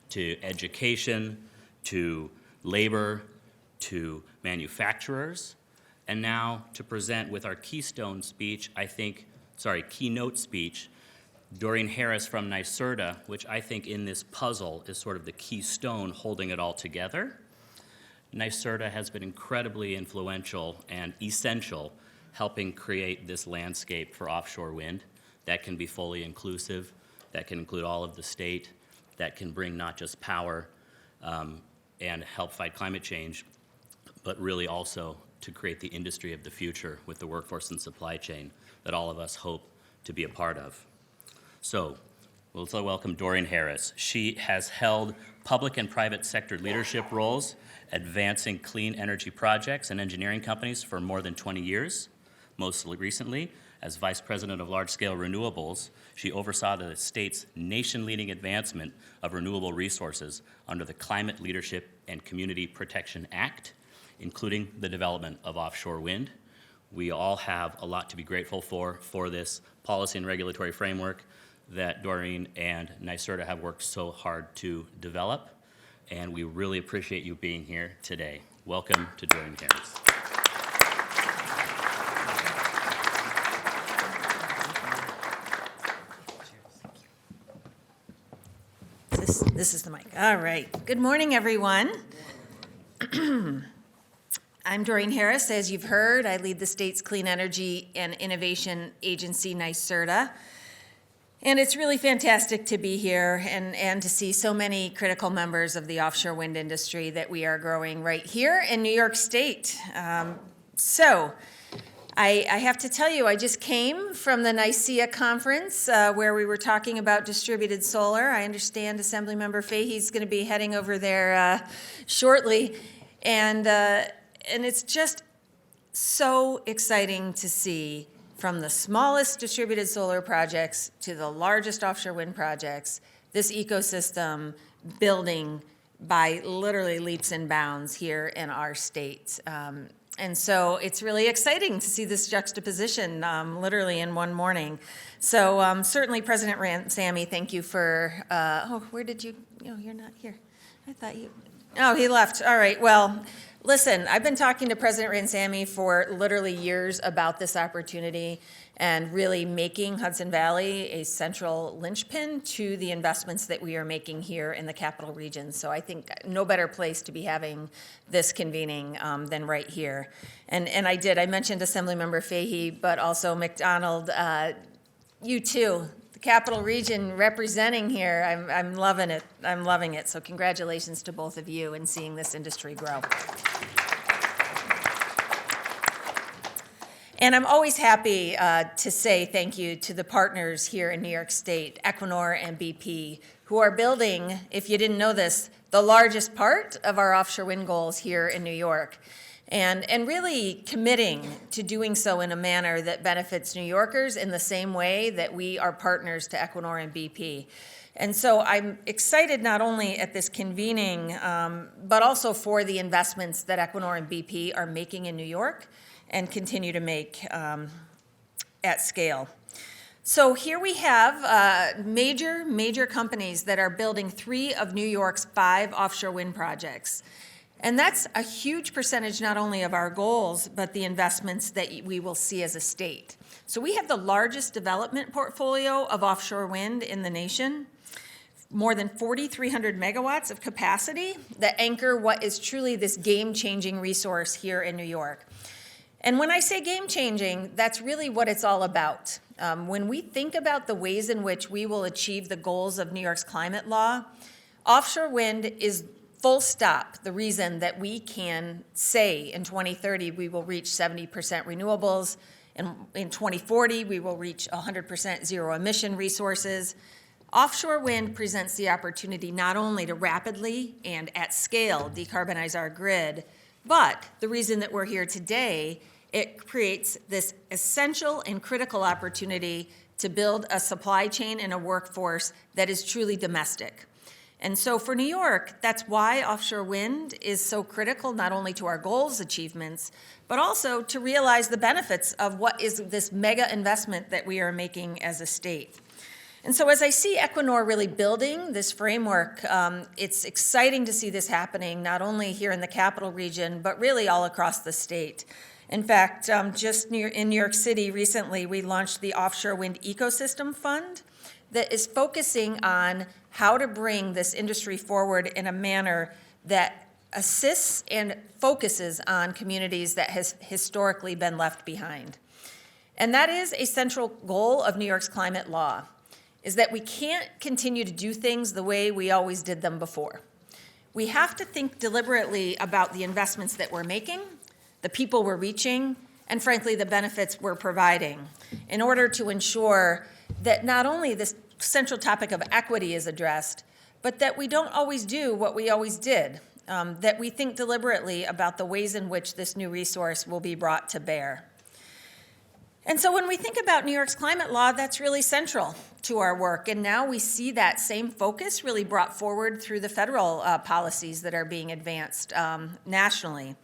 to education to labor to manufacturers, and now to present with our keynote speech, Doreen Harris from NYSERDA, which I think in this puzzle is sort of the keystone holding it all together. NYSERDA has been incredibly influential and essential helping create this landscape for offshore wind that can be fully inclusive, that can include all of the state, that can bring not just power and help fight climate change, but really also to create the industry of the future with the workforce and supply chain that all of us hope to be a part of. So, let's welcome Doreen Harris. She has held public and private sector leadership roles, advancing clean energy projects and engineering companies for more than 20 years. Most recently, as Vice President of Large-Scale Renewables, she oversaw the state's nation-leading advancement of renewable resources under the Climate Leadership and Community Protection Act, including the development of offshore wind. We all have a lot to be grateful for this policy and regulatory framework that Doreen and NYSERDA have worked so hard to develop, and we really appreciate you being here today. Welcome to Doreen Harris. This is the mic. All right. Good morning, everyone. I'm Doreen Harris. As you've heard, I lead the state's Clean Energy and Innovation Agency, NYSERDA. And it's really fantastic to be here and to see so many critical members of the offshore wind industry that we are growing right here in New York State. I have to tell you, I just came from the Nicaea conference where we were talking about distributed solar. I understand Assemblymember Fahey's going to be heading over there shortly. And it's just so exciting to see, from the smallest distributed solar projects to the largest offshore wind projects, this ecosystem building by literally leaps and bounds here in our state. And so it's really exciting to see this juxtaposition literally in one morning. So certainly, President Ransamy, thank you for, where did you, you're not here. I thought you, he left. All right, well, listen, I've been talking to President Ransamy for literally years about this opportunity and really making Hudson Valley a central linchpin to the investments that we are making here in the capital region. So I think no better place to be having this convening than right here. And I mentioned Assemblymember Fahey, but also McDonald, you too. Capital Region representing here. I'm loving it. I'm loving it. So congratulations to both of you in seeing this industry grow. And I'm always happy to say thank you to the partners here in New York State, Equinor and BP, who are building, if you didn't know this, the largest part of our offshore wind goals here in New York. And really committing to doing so in a manner that benefits New Yorkers in the same way that we are partners to Equinor and BP. And so I'm excited not only at this convening, but also for the investments that Equinor and BP are making in New York and continue to make at scale. So here we have major companies that are building 3 of New York's 5 offshore wind projects. And that's a huge percentage not only of our goals, but the investments that we will see as a state. So we have the largest development portfolio of offshore wind in the nation, more than 4,300 megawatts of capacity that anchor what is truly this game-changing resource here in New York. And when I say game-changing, that's really what it's all about. When we think about the ways in which we will achieve the goals of New York's climate law, offshore wind is full stop the reason that we can say in 2030 we will reach 70% renewables, and in 2040 we will reach 100% zero emission resources. Offshore wind presents the opportunity not only to rapidly and at scale decarbonize our grid, but the reason that we're here today, it creates this essential and critical opportunity to build a supply chain and a workforce that is truly domestic. And so for New York, that's why offshore wind is so critical, not only to our goals achievements, but also to realize the benefits of what is this mega investment that we are making as a state. And so as I see Equinor really building this framework, it's exciting to see this happening, not only here in the capital region, but really all across the state. In fact, in New York City recently, we launched the Offshore Wind Ecosystem Fund that is focusing on how to bring this industry forward in a manner that assists and focuses on communities that has historically been left behind. And that is a central goal of New York's climate law, is that we can't continue to do things the way we always did them before. We have to think deliberately about the investments that we're making, the people we're reaching, and frankly, the benefits we're providing in order to ensure that not only this central topic of equity is addressed, but that we don't always do what we always did, that we think deliberately about the ways in which this new resource will be brought to bear. And so when we think about New York's climate law, that's really central to our work. And now we see that same focus really brought forward through the federal policies that are being advanced nationally,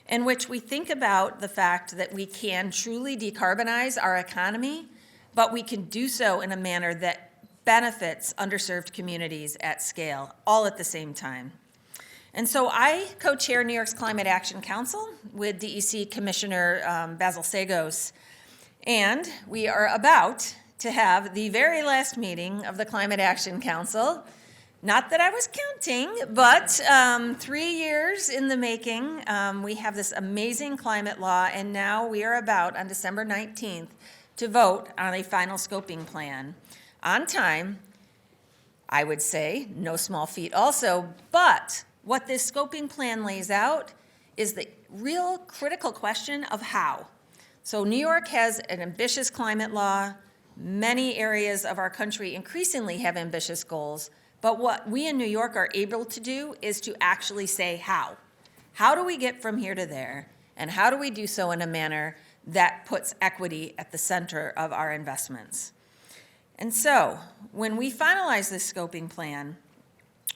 in which we think about the fact that we can truly decarbonize our economy, but we can do so in a manner that benefits underserved communities at scale, all at the same time. And so I co-chair New York's Climate Action Council with DEC Commissioner Basil Sagos, and we are about to have the very last meeting of the Climate Action Council. Not that I was counting, but 3 years in the making. We have this amazing climate law, and now we are about, on December 19th, to vote on a final scoping plan on time, I would say, no small feat also, but what this scoping plan lays out is the real critical question of how. So New York has an ambitious climate law. Many areas of our country increasingly have ambitious goals, but what we in New York are able to do is to actually say how. How do we get from here to there, and how do we do so in a manner that puts equity at the center of our investments? And so, when we finalize this scoping plan,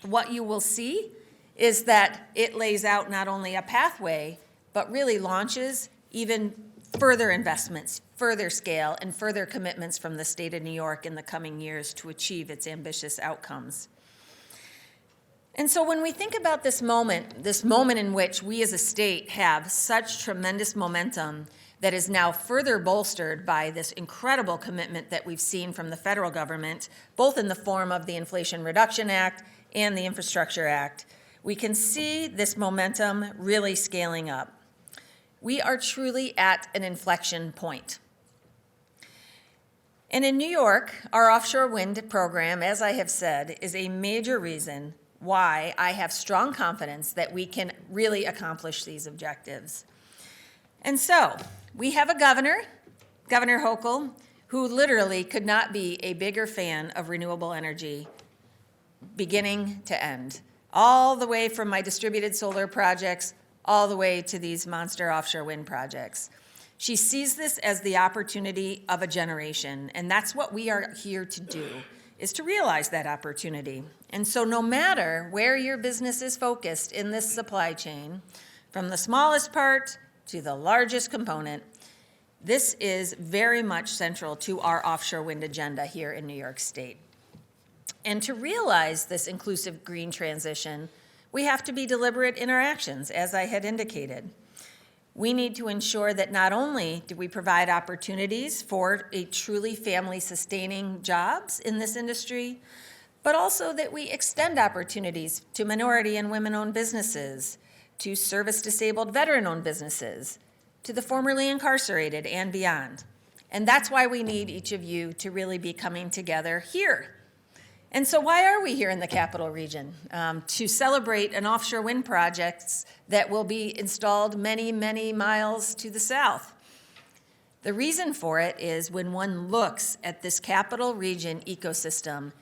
what you will see is that it lays out not only a pathway, but really launches even further investments, further scale, and further commitments from the state of New York in the coming years to achieve its ambitious outcomes. And so when we think about this moment in which we as a state have such tremendous momentum that is now further bolstered by this incredible commitment that we've seen from the federal government, both in the form of the Inflation Reduction Act and the Infrastructure Act, we can see this momentum really scaling up. We are truly at an inflection point. And in New York, our offshore wind program, as I have said, is a major reason why I have strong confidence that we can really accomplish these objectives. And so, we have a governor, Governor Hochul, who literally could not be a bigger fan of renewable energy, beginning to end, all the way from my distributed solar projects, all the way to these monster offshore wind projects. She sees this as the opportunity of a generation, and that's what we are here to do, is to realize that opportunity. And so no matter where your business is focused in this supply chain, from the smallest part to the largest component, this is very much central to our offshore wind agenda here in New York State. And to realize this inclusive green transition, we have to be deliberate in our actions, as I had indicated. We need to ensure that not only do we provide opportunities for a truly family-sustaining jobs in this industry, but also that we extend opportunities to minority and women-owned businesses, to service-disabled veteran-owned businesses, to the formerly incarcerated and beyond. And that's why we need each of you to really be coming together here. And so why are we here in the Capital Region? To celebrate an offshore wind project that will be installed many, many miles to the south. The reason for it is when one looks at this Capital Region ecosystem,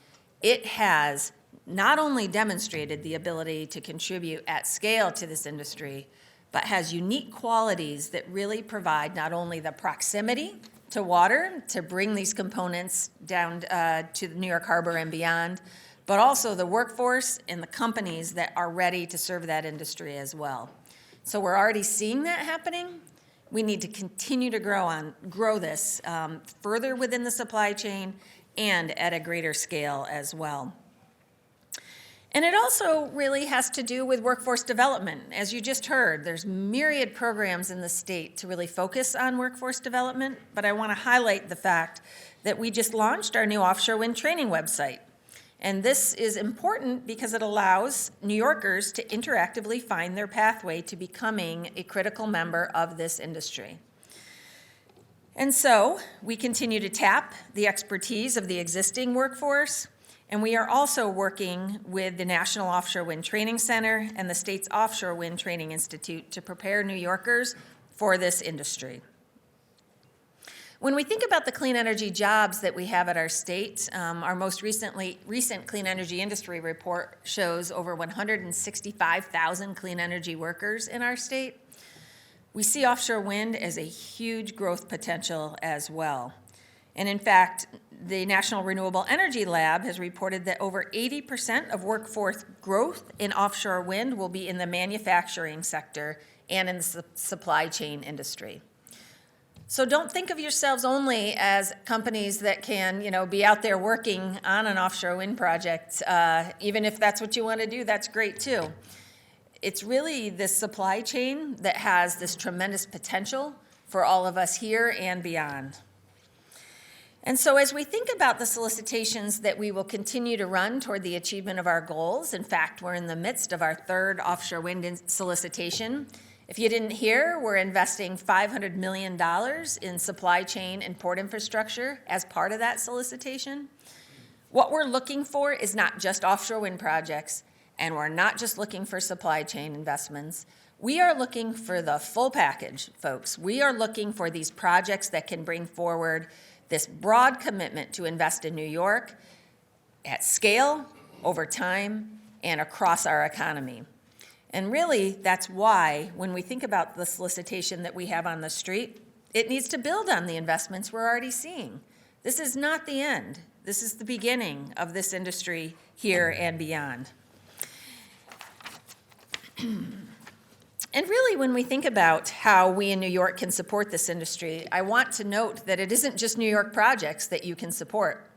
it has not only demonstrated the ability to contribute at scale to this industry, but has unique qualities that really provide not only the proximity to water to bring these components down to the New York Harbor and beyond, but also the workforce and the companies that are ready to serve that industry as well. So we're already seeing that happening. We need to continue to grow this further within the supply chain and at a greater scale as well. And it also really has to do with workforce development. As you just heard, there's myriad programs in the state to really focus on workforce development, but I want to highlight the fact that we just launched our new offshore wind training website. And this is important because it allows New Yorkers to interactively find their pathway to becoming a critical member of this industry. And so we continue to tap the expertise of the existing workforce, and we are also working with the National Offshore Wind Training Center and the state's Offshore Wind Training Institute to prepare New Yorkers for this industry. When we think about the clean energy jobs that we have at our state, our most recent clean energy industry report shows over 165,000 clean energy workers in our state. We see offshore wind as a huge growth potential as well. And in fact, the National Renewable Energy Lab has reported that over 80% of workforce growth in offshore wind will be in the manufacturing sector and in the supply chain industry. So don't think of yourselves only as companies that can, be out there working on an offshore wind project. Even if that's what you want to do, that's great too. It's really this supply chain that has this tremendous potential for all of us here and beyond. And so as we think about the solicitations that we will continue to run toward the achievement of our goals, in fact, we're in the midst of our third offshore wind solicitation. If you didn't hear, we're investing $500 million in supply chain and port infrastructure as part of that solicitation. What we're looking for is not just offshore wind projects, and we're not just looking for supply chain investments. We are looking for the full package, folks. We are looking for these projects that can bring forward this broad commitment to invest in New York at scale, over time, and across our economy. And really, that's why when we think about the solicitation that we have on the street, it needs to build on the investments we're already seeing. This is not the end. This is the beginning of this industry here and beyond. And really, when we think about how we in New York can support this industry, I want to note that it isn't just New York projects that you can support.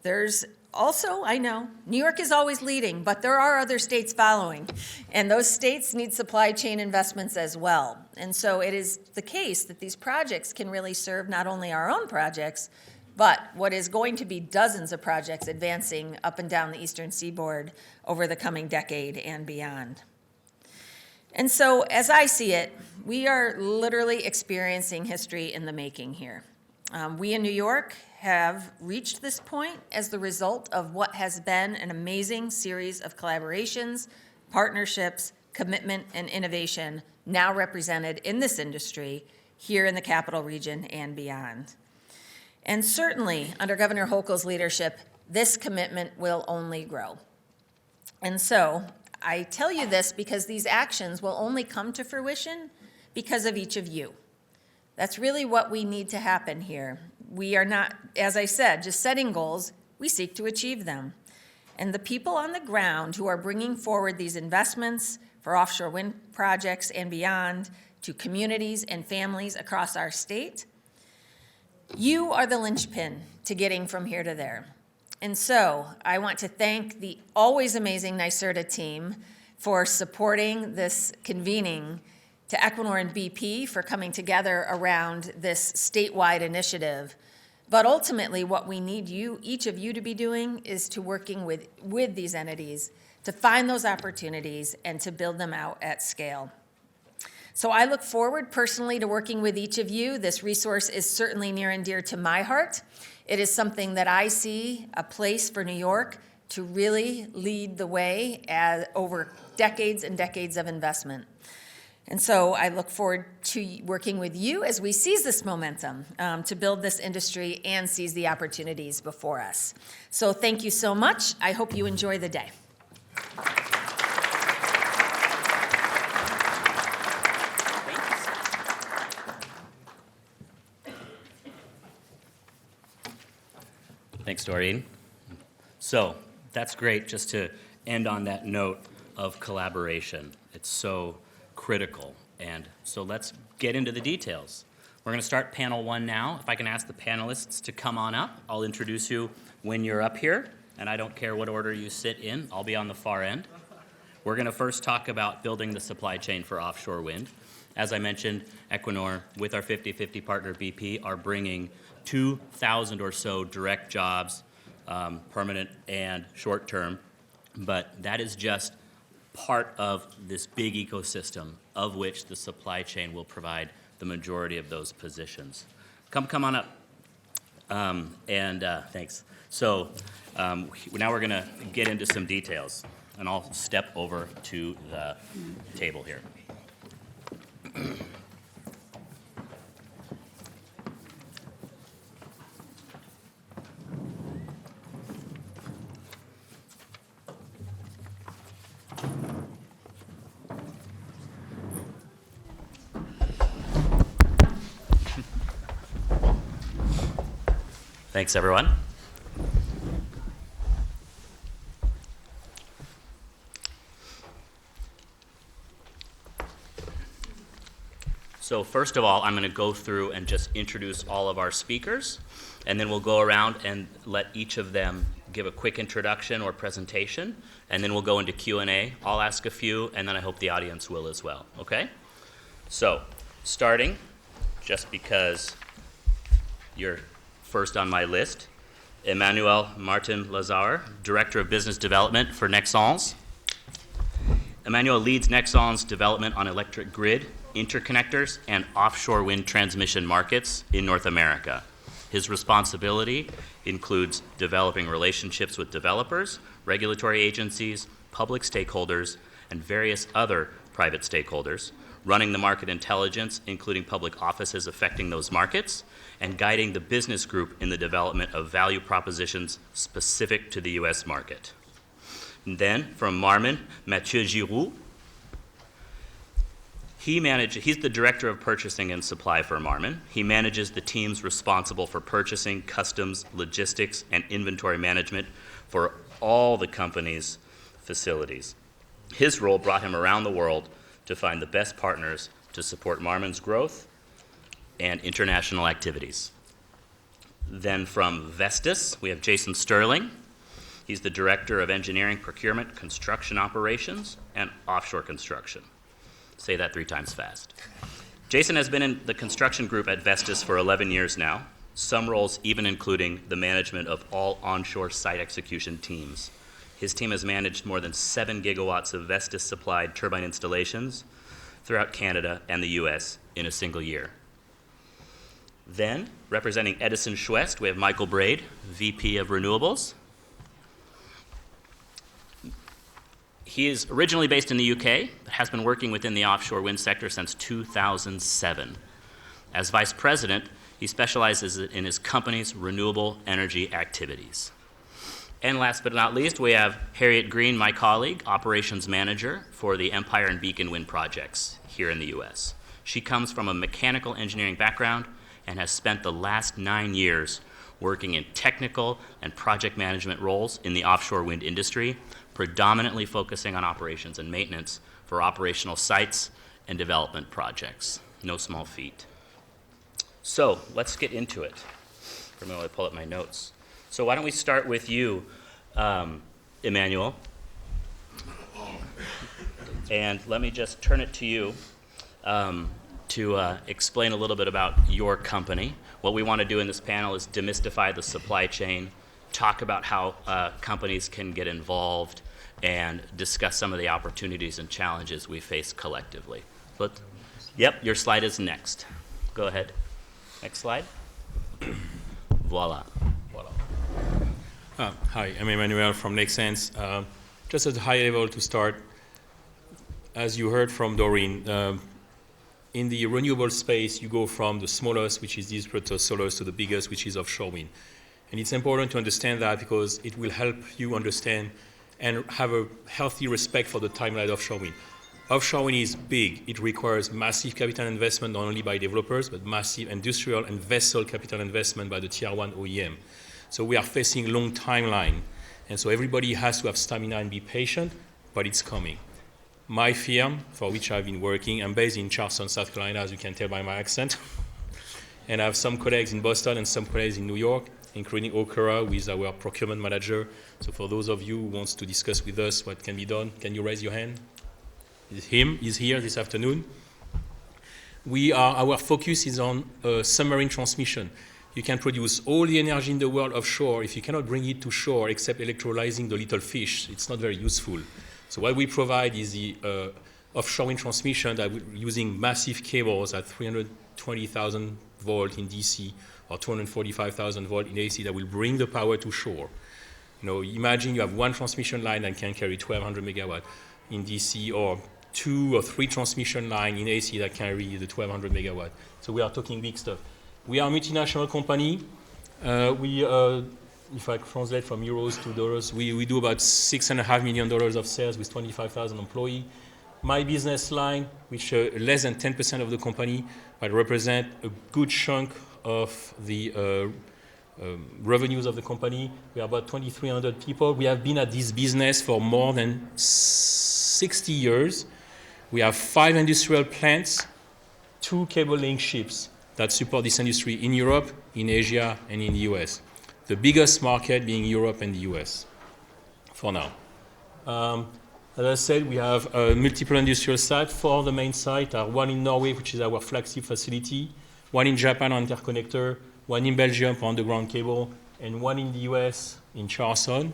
There's also, I know, New York is always leading, but there are other states following, and those states need supply chain investments as well. And so it is the case that these projects can really serve not only our own projects, but what is going to be dozens of projects advancing up and down the eastern seaboard over the coming decade and beyond. And so, as I see it, we are literally experiencing history in the making here. We in New York have reached this point as the result of what has been an amazing series of collaborations, partnerships, commitment, and innovation now represented in this industry here in the Capital Region and beyond. And certainly, under Governor Hochul's leadership, this commitment will only grow. And so, I tell you this because these actions will only come to fruition because of each of you. That's really what we need to happen here. We are not, as I said, just setting goals, we seek to achieve them. And the people on the ground who are bringing forward these investments for offshore wind projects and beyond to communities and families across our state, you are the linchpin to getting from here to there. And so I want to thank the always amazing NYSERDA team for supporting this convening, to Equinor and BP for coming together around this statewide initiative. But ultimately, what we need each of you to be doing is to working with these entities to find those opportunities and to build them out at scale. So I look forward personally to working with each of you. This resource is certainly near and dear to my heart. It is something that I see a place for New York to really lead the way over decades and decades of investment. And so I look forward to working with you as we seize this momentum to build this industry and seize the opportunities before us. So thank you so much. I hope you enjoy the day. Thanks, Doreen. So that's great, just to end on that note of collaboration. It's so critical. And so let's get into the details. We're going to start panel one now. If I can ask the panelists to come on up, I'll introduce you when you're up here. And I don't care what order you sit in, I'll be on the far end. We're going to first talk about building the supply chain for offshore wind. As I mentioned, Equinor, with our 50-50 partner BP, are bringing 2,000 or so direct jobs, permanent and short-term, but that is just part of this big ecosystem of which the supply chain will provide the majority of those positions. Come on up. Thanks. So now we're going to get into some details, and I'll step over to the table here. Thanks, everyone. So first of all, I'm going to go through and just introduce all of our speakers, and then we'll go around and let each of them give a quick introduction or presentation, and then we'll go into Q&A. I'll ask a few, and then I hope the audience will as well, okay? So, starting, just because you're first on my list, Emmanuel Martin Lazare, Director of Business Development for Nexans. Emmanuel leads Nexans' development on electric grid, interconnectors, and offshore wind transmission markets in North America. His responsibility includes developing relationships with developers, regulatory agencies, public stakeholders, and various other private stakeholders, running the market intelligence, including public offices affecting those markets, and guiding the business group in the development of value propositions specific to the U.S. market. And then, from Marmon, Mathieu Giroux. He's the Director of Purchasing and Supply for Marmon. He manages the teams responsible for purchasing, customs, logistics, and inventory management for all the company's facilities. His role brought him around the world to find the best partners to support Marmon's growth and international activities. Then from Vestas, we have Jason Sterling. He's the Director of Engineering, Procurement, Construction Operations, and Offshore Construction. Say that 3 times fast. Jason has been in the construction group at Vestas for 11 years now, some roles even including the management of all onshore site execution teams. His team has managed more than 7 gigawatts of Vestas-supplied turbine installations throughout Canada and the US in a single year. Then, representing Edison Schwest, we have Michael Braid, VP of Renewables. He is originally based in the UK, but has been working within the offshore wind sector since 2007. As Vice President, he specializes in his company's renewable energy activities. And last but not least, we have Harriet Green, my colleague, Operations Manager for the Empire and Beacon Wind projects here in the US. She comes from a mechanical engineering background and has spent the last 9 years working in technical and project management roles in the offshore wind industry, predominantly focusing on operations and maintenance for operational sites and development projects. No small feat. So let's get into it. I'm going to pull up my notes. So why don't we start with you, Emmanuel? And let me just turn it to you to explain a little bit about your company. What we want to do in this panel is demystify the supply chain, talk about how companies can get involved, and discuss some of the opportunities and challenges we face collectively. Yep, your slide is next. Go ahead. Next slide. Voila. Hi, I'm Emmanuel from Nexense. Just at a high level to start, as you heard from Doreen, in the renewable space, you go from the smallest, which is distributed solar, to the biggest, which is offshore wind. And it's important to understand that because it will help you understand and have a healthy respect for the timeline of offshore wind. Offshore wind is big. It requires massive capital investment, not only by developers, but massive industrial and vessel capital investment by the Tier 1 OEM. So we are facing long timeline. And so everybody has to have stamina and be patient, but it's coming. My firm, for which I've been working, I'm based in Charleston, South Carolina, as you can tell by my accent. And I have some colleagues in Boston and some colleagues in New York, including Okura, who is our procurement manager. So for those of you who want to discuss with us what can be done, can you raise your hand? He's here this afternoon. Our focus is on submarine transmission. You can produce all the energy in the world offshore. If you cannot bring it to shore except electrolyzing the little fish, it's not very useful. So what we provide is the offshore wind transmission that we're using massive cables at 320,000 volt in DC or 245,000 volt in AC that will bring the power to shore. Imagine you have one transmission line that can carry 1,200 megawatt in DC, or 2 or 3 transmission line in AC that carry the 1,200 megawatt. So we are talking big stuff. We are a multinational company. If I translate from euros to dollars, we do about $6.5 million of sales with 25,000 employees. My business line, which less than 10% of the company, but represent a good chunk of the revenues of the company. We are about 2,300 people. We have been at this business for more than 60 years. We have 5 industrial plants, 2 cable link ships that support this industry in Europe, in Asia, and in the US. The biggest market being Europe and the US for now. As I said, we have multiple industrial sites. 4 of the main sites are one in Norway, which is our flagship facility, one in Japan on interconnector, one in Belgium for underground cable, and one in the US in Charleston.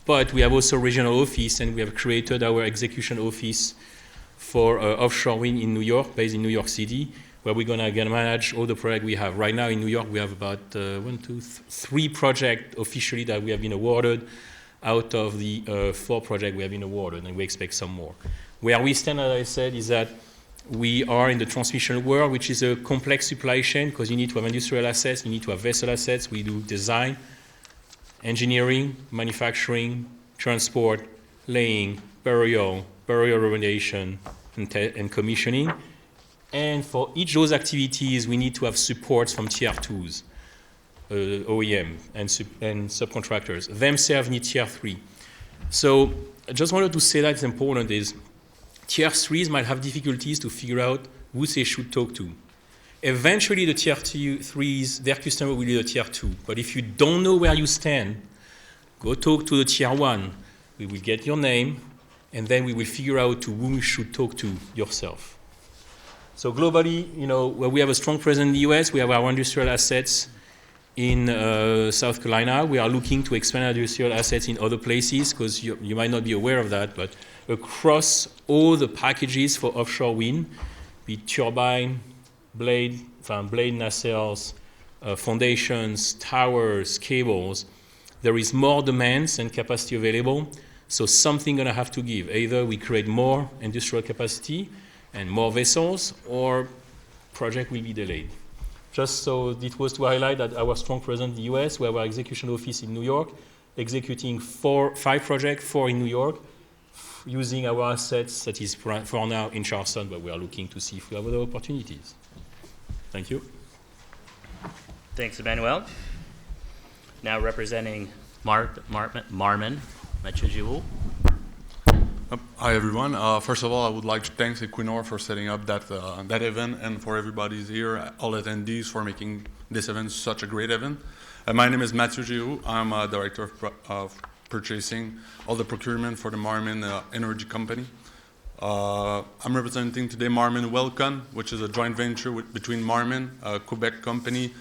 But we have also regional office, and we have created our execution office for offshore wind in New York, based in New York City, where we're going to manage all the projects we have. Right now in New York, we have about 3 projects officially that we have been awarded out of the 4 projects we have been awarded, and we expect some more. Where we stand, as I said, is that we are in the transmission world, which is a complex supply chain because you need to have industrial assets, you need to have vessel assets. We do design, engineering, manufacturing, transport, laying, burial remediation, and commissioning. And for each of those activities, we need to have supports from Tier 2s, OEM, and subcontractors. Themselves need Tier 3. So I just wanted to say that it's important is Tier 3s might have difficulties to figure out who they should talk to. Eventually, the Tier 3s, their customer will be the Tier 2. But if you don't know where you stand, go talk to the Tier 1. We will get your name, and then we will figure out to whom you should talk to yourself. So globally, where we have a strong presence in the US, we have our industrial assets in South Carolina. We are looking to expand our industrial assets in other places because you might not be aware of that, but across all the packages for offshore wind, be it turbine, blade nacelles, foundations, towers, cables, there is more demands and capacity available, so something going to have to give. Either we create more industrial capacity and more vessels, or project will be delayed. Just so it was to highlight that our strong presence in the US, we have our execution office in New York, executing 5 projects, 4 in New York, using our assets that is for now in Charleston, but we are looking to see if we have other opportunities. Thank you. Thanks, Emmanuel. Now representing Marmin, Mathieu. Hi, everyone. First of all, I would like to thank Equinor for setting up that event and for everybody's here, all attendees, for making this event such a great event. My name is Mathieu Giroux. I'm a director of purchasing, all the procurement for the Marmin Energy Company. I'm representing today Marmin Welcon, which is a joint venture between Marmin, a Quebec company,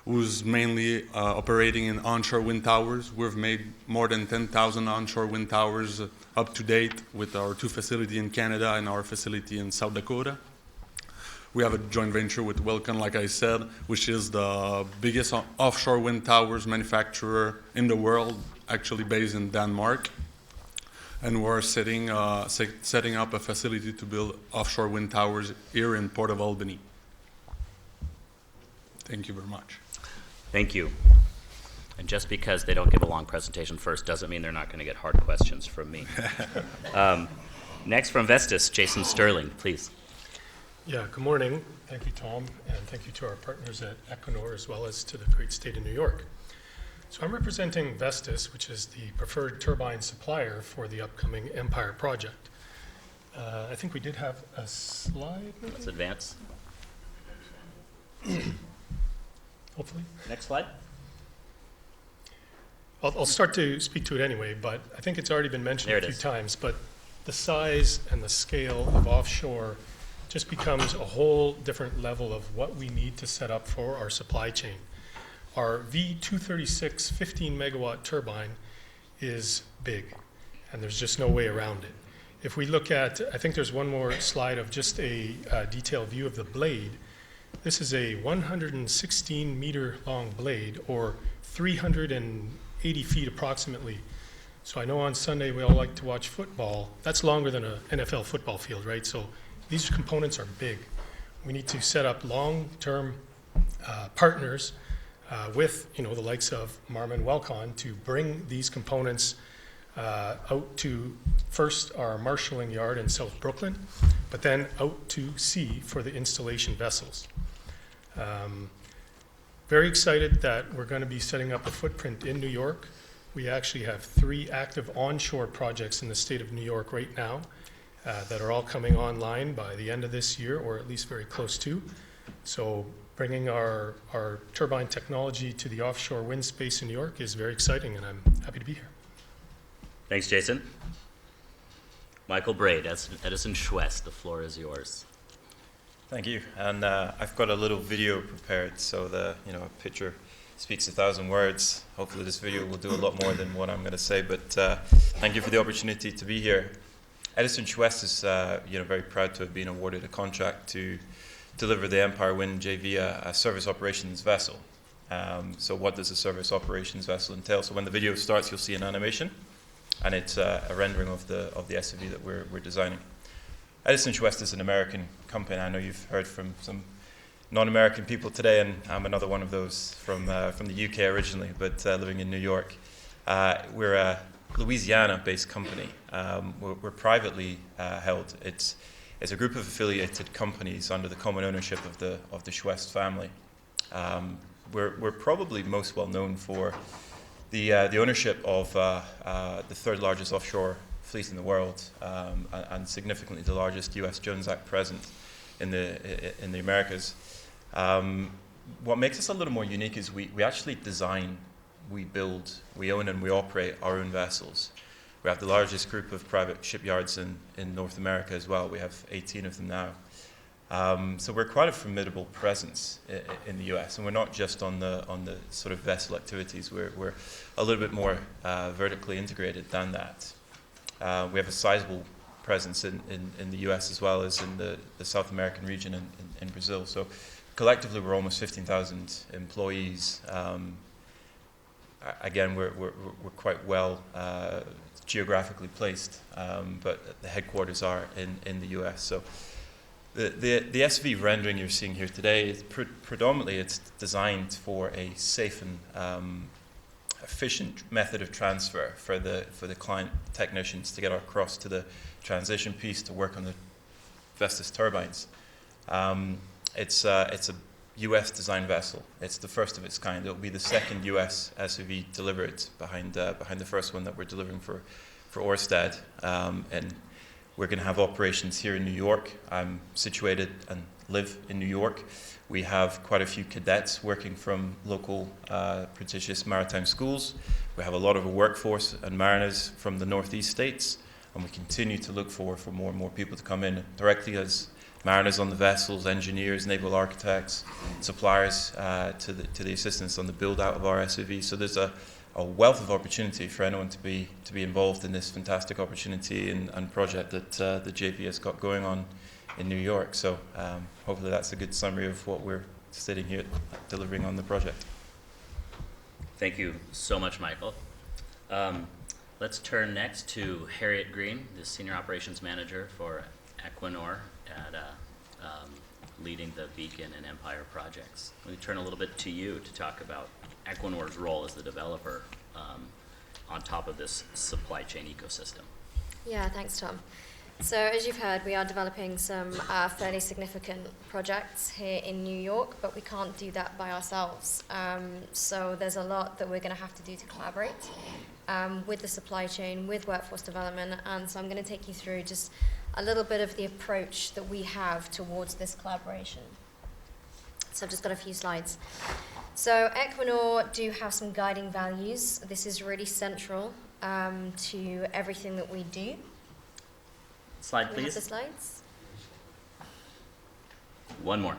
who's mainly operating in onshore wind towers. We've made more than 10,000 onshore wind towers up to date with our 2 facilities in Canada and our facility in South Dakota. We have a joint venture with Welcon, like I said, which is the biggest offshore wind towers manufacturer in the world, actually based in Denmark. And we're setting up a facility to build offshore wind towers here in Port of Albany. Thank you very much. Thank you. And just because they don't give a long presentation first doesn't mean they're not going to get hard questions from me. Next from Vestas, Jason Sterling, please. Yeah, good morning. Thank you, Tom, and thank you to our partners at Equinor as well as to the great state of New York. So I'm representing Vestas, which is the preferred turbine supplier for the upcoming Empire project. I think we did have a slide. Maybe? Let's advance. Hopefully. Next slide. I'll start to speak to it anyway, but I think it's already been mentioned a few times, but the size and the scale of offshore just becomes a whole different level of what we need to set up for our supply chain. Our V236 15 megawatt turbine is big, and there's just no way around it. If we look at, I think there's one more slide of just a detailed view of the blade. This is a 116 meter long blade, or 380 feet approximately. So I know on Sunday we all like to watch football. That's longer than an NFL football field, right? So these components are big. We need to set up long-term partners with the likes of Marmin Welcon to bring these components out to first our marshalling yard in South Brooklyn, but then out to sea for the installation vessels. Very excited that we're going to be setting up a footprint in New York. We actually have 3 active onshore projects in the state of New York right now that are all coming online by the end of this year, or at least very close to. So bringing our turbine technology to the offshore wind space in New York is very exciting, and I'm happy to be here. Thanks, Jason. Michael Braid, Edison Schwest, the floor is yours. Thank you. And I've got a little video prepared, so a picture speaks 1,000 words. Hopefully this video will do a lot more than what I'm going to say, but thank you for the opportunity to be here. Edison Schwest is very proud to have been awarded a contract to deliver the Empire Wind JV a service operations vessel. So what does a service operations vessel entail? So when the video starts, you'll see an animation, and it's a rendering of the SUV that we're designing. Edison West is an American company. I know you've heard from some non-American people today, and I'm another one of those from the UK originally, but living in New York. We're a Louisiana-based company. We're privately held. It's a group of affiliated companies under the common ownership of the West family. We're probably most well known for the ownership of the third largest offshore fleet in the world, and significantly the largest U.S. Jones Act present in the Americas. What makes us a little more unique is we actually design, we build, we own and we operate our own vessels. We have the largest group of private shipyards in North America as well. We have 18 of them now. So we're quite a formidable presence in the US, and we're not just on the sort of vessel activities. We're a little bit more vertically integrated than that. We have a sizable presence in the US as well as in the South American region and in Brazil. So collectively, we're almost 15,000 employees. Again, we're quite well geographically placed, but the headquarters are in the US. So the SV rendering you're seeing here today is predominantly it's designed for a safe and efficient method of transfer for the client technicians to get across to the transition piece to work on the Vestas turbines. It's a U.S. designed vessel. It's the first of its kind. It'll be the second U.S. SUV delivered behind the first one that we're delivering for Ørsted, and we're going to have operations here in New York. I'm situated and live in New York. We have quite a few cadets working from local prestigious maritime schools. We have a lot of a workforce and mariners from the Northeast states, and we continue to look for more and more people to come in directly as mariners on the vessels, engineers, naval architects, suppliers to the assistance on the build out of our SUV. So there's a wealth of opportunity for anyone to be involved in this fantastic opportunity and project that the JV has got going on in New York. So hopefully that's a good summary of what we're sitting here delivering on the project. Thank you so much, Michael. Let's turn next to Harriet Green, the Senior Operations Manager for Equinor at leading the Beacon and Empire projects. Let me turn a little bit to you to talk about Equinor's role as the developer on top of this supply chain ecosystem. Yeah, thanks, Tom. So as you've heard, we are developing some fairly significant projects here in New York, but we can't do that by ourselves. So there's a lot that we're going to have to do to collaborate with the supply chain, with workforce development, and so I'm going to take you through just a little bit of the approach that we have towards this collaboration. So I've just got a few slides. So Equinor do have some guiding values. This is really central to everything that we do. Slide, Can we have please. the slides? One more.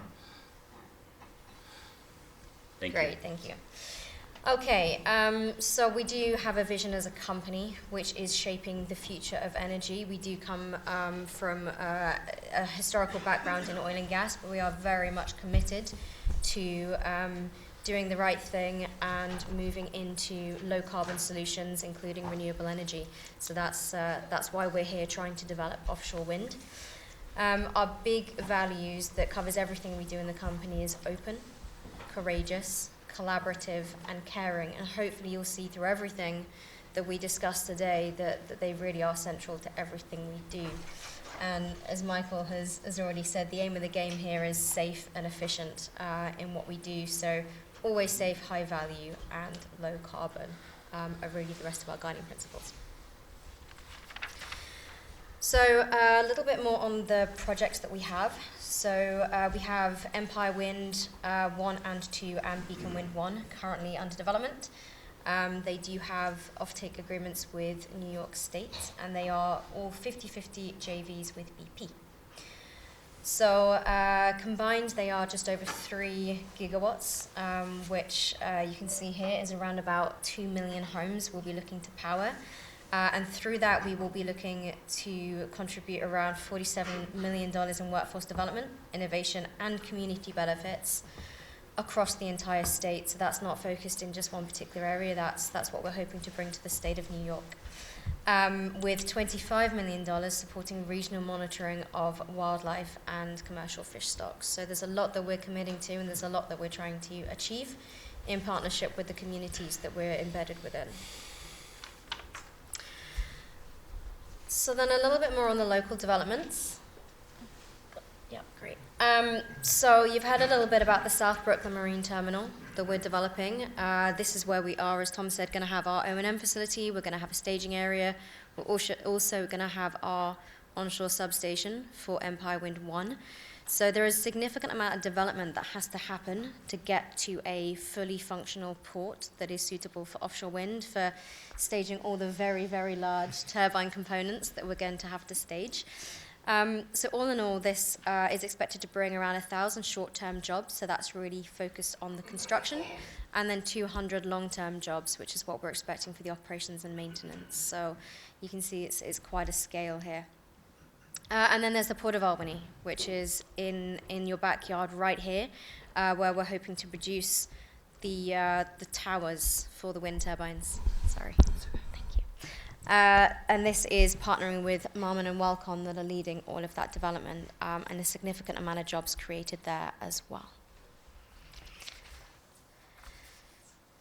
Thank you. Great, thank you. Okay, so we do have a vision as a company which is shaping the future of energy. We do come from a historical background in oil and gas, but we are very much committed to doing the right thing and moving into low carbon solutions, including renewable energy. So that's why we're here trying to develop offshore wind. Our big values that covers everything we do in the company is open, courageous, collaborative, and caring. And hopefully you'll see through everything that we discussed today that they really are central to everything we do. And as Michael has already said, the aim of the game here is safe and efficient in what we do. So always safe, high value, and low carbon are really the rest of our guiding principles. So a little bit more on the projects that we have. So we have Empire Wind 1 and 2 and Beacon Wind 1 currently under development. They do have offtake agreements with New York State, and they are all 50-50 JVs with BP. So combined, they are just over 3 gigawatts, which you can see here is around about 2 million homes we'll be looking to power. And through that, we will be looking to contribute around $47 million in workforce development, innovation, and community benefits across the entire state. So that's not focused in just one particular area. That's what we're hoping to bring to the state of New York. With $25 million supporting regional monitoring of wildlife and commercial fish stocks. So there's a lot that we're committing to, and there's a lot that we're trying to achieve in partnership with the communities that we're embedded within. So then a little bit more on the local developments. Yeah, great. So you've heard a little bit about the South Brooklyn Marine Terminal that we're developing. This is where we are, as Tom said, going to have our O&M facility. We're going to have a staging area. We're also going to have our onshore substation for Empire Wind 1. So there is a significant amount of development that has to happen to get to a fully functional port that is suitable for offshore wind, for staging all the very, very large turbine components that we're going to have to stage. So all in all, this is expected to bring around 1,000 short-term jobs, so that's really focused on the construction, and then 200 long-term jobs, which is what we're expecting for the operations and maintenance. So you can see it's quite a scale here. And then there's the Port of Albany, which is in your backyard right here, where we're hoping to produce the towers for the wind turbines. Sorry. Thank you. And this is partnering with Marmon and Welcon that are leading all of that development, and a significant amount of jobs created there as well.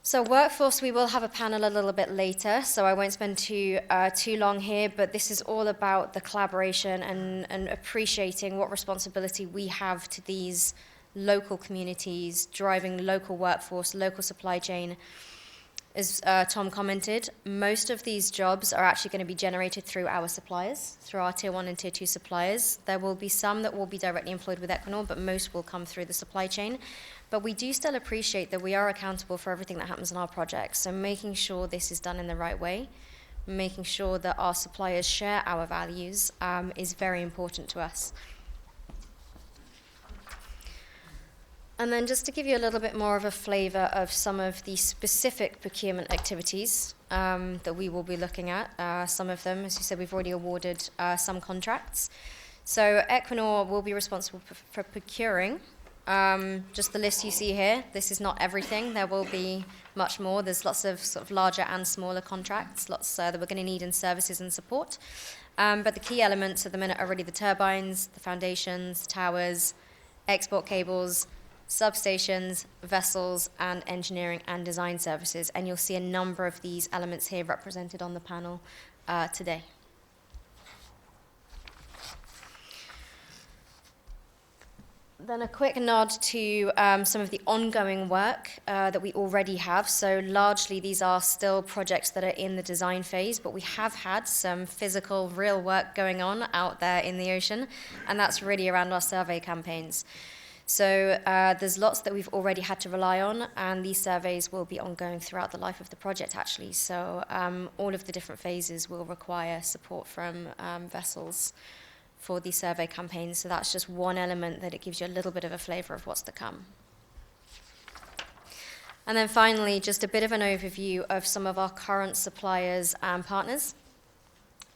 So workforce, we will have a panel a little bit later, so I won't spend too long here, but this is all about the collaboration and appreciating what responsibility we have to these local communities, driving local workforce, local supply chain. As Tom commented, most of these jobs are actually going to be generated through our suppliers, through our Tier 1 and Tier 2 suppliers. There will be some that will be directly employed with Equinor, but most will come through the supply chain. But we do still appreciate that we are accountable for everything that happens in our projects, so making sure this is done in the right way, making sure that our suppliers share our values is very important to us. And then just to give you a little bit more of a flavor of some of the specific procurement activities that we will be looking at. Some of them, as you said, we've already awarded some contracts. So Equinor will be responsible for procuring just the list you see here. This is not everything. There will be much more. There's lots of sort of larger and smaller contracts, lots that we're going to need in services and support. But the key elements at the minute are really the turbines, the foundations, towers, export cables, substations, vessels, and engineering and design services. And you'll see a number of these elements here represented on the panel today. Then a quick nod to some of the ongoing work that we already have. So largely these are still projects that are in the design phase, but we have had some physical, real work going on out there in the ocean, and that's really around our survey campaigns. So there's lots that we've already had to rely on, and these surveys will be ongoing throughout the life of the project, actually. So all of the different phases will require support from vessels for these survey campaigns. So that's just one element that it gives you a little bit of a flavor of what's to come. And then finally, just a bit of an overview of some of our current suppliers and partners.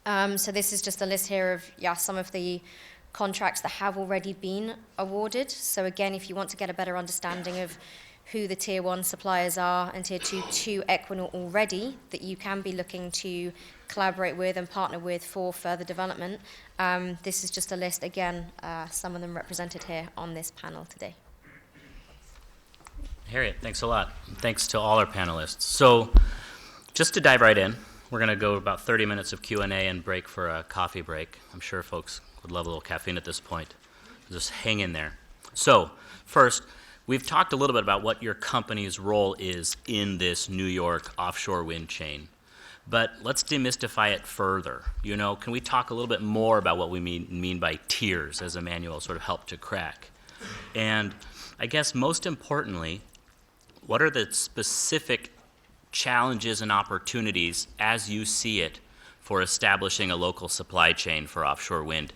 So this is just a list here of some of the contracts that have already been awarded. So again, if you want to get a better understanding of who the Tier 1 suppliers are and Tier 2 to Equinor already, that you can be looking to collaborate with and partner with for further development, this is just a list, again, some of them represented here on this panel today. Harriet, thanks a lot. Thanks to all our panelists. So just to dive right in, we're going to go about 30 minutes of Q&A and break for a coffee break. I'm sure folks would love a little caffeine at this point. Just hang in there. So first, we've talked a little bit about what your company's role is in this New York offshore wind chain. But let's demystify it further. You know, can we talk a little bit more about what we mean by tiers, as Emmanuel sort of helped to crack? And I guess most importantly, what are the specific challenges and opportunities as you see it for establishing a local supply chain for offshore wind,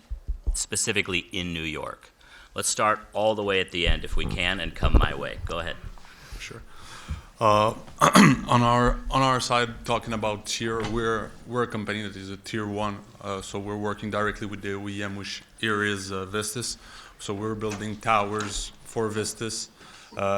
specifically in New York? Let's start all the way at the end if we can and come my way. Go ahead. Sure. On our side, talking about tier, we're a company that is a tier 1, so we're working directly with the OEM, which here is Vestas. So we're building towers for Vestas,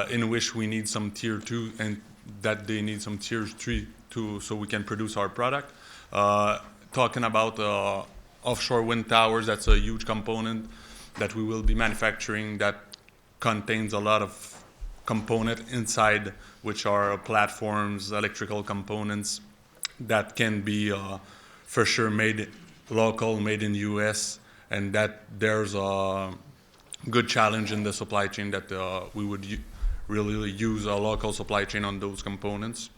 in which we need some tier 2, and that they need some tier 3 too, so we can produce our product. Talking about offshore wind towers, that's a huge component that we will be manufacturing that contains a lot of component inside, which are platforms, electrical components that can be for sure made local, made in US, and that there's a good challenge in the supply chain that we would really use a local supply chain on those components.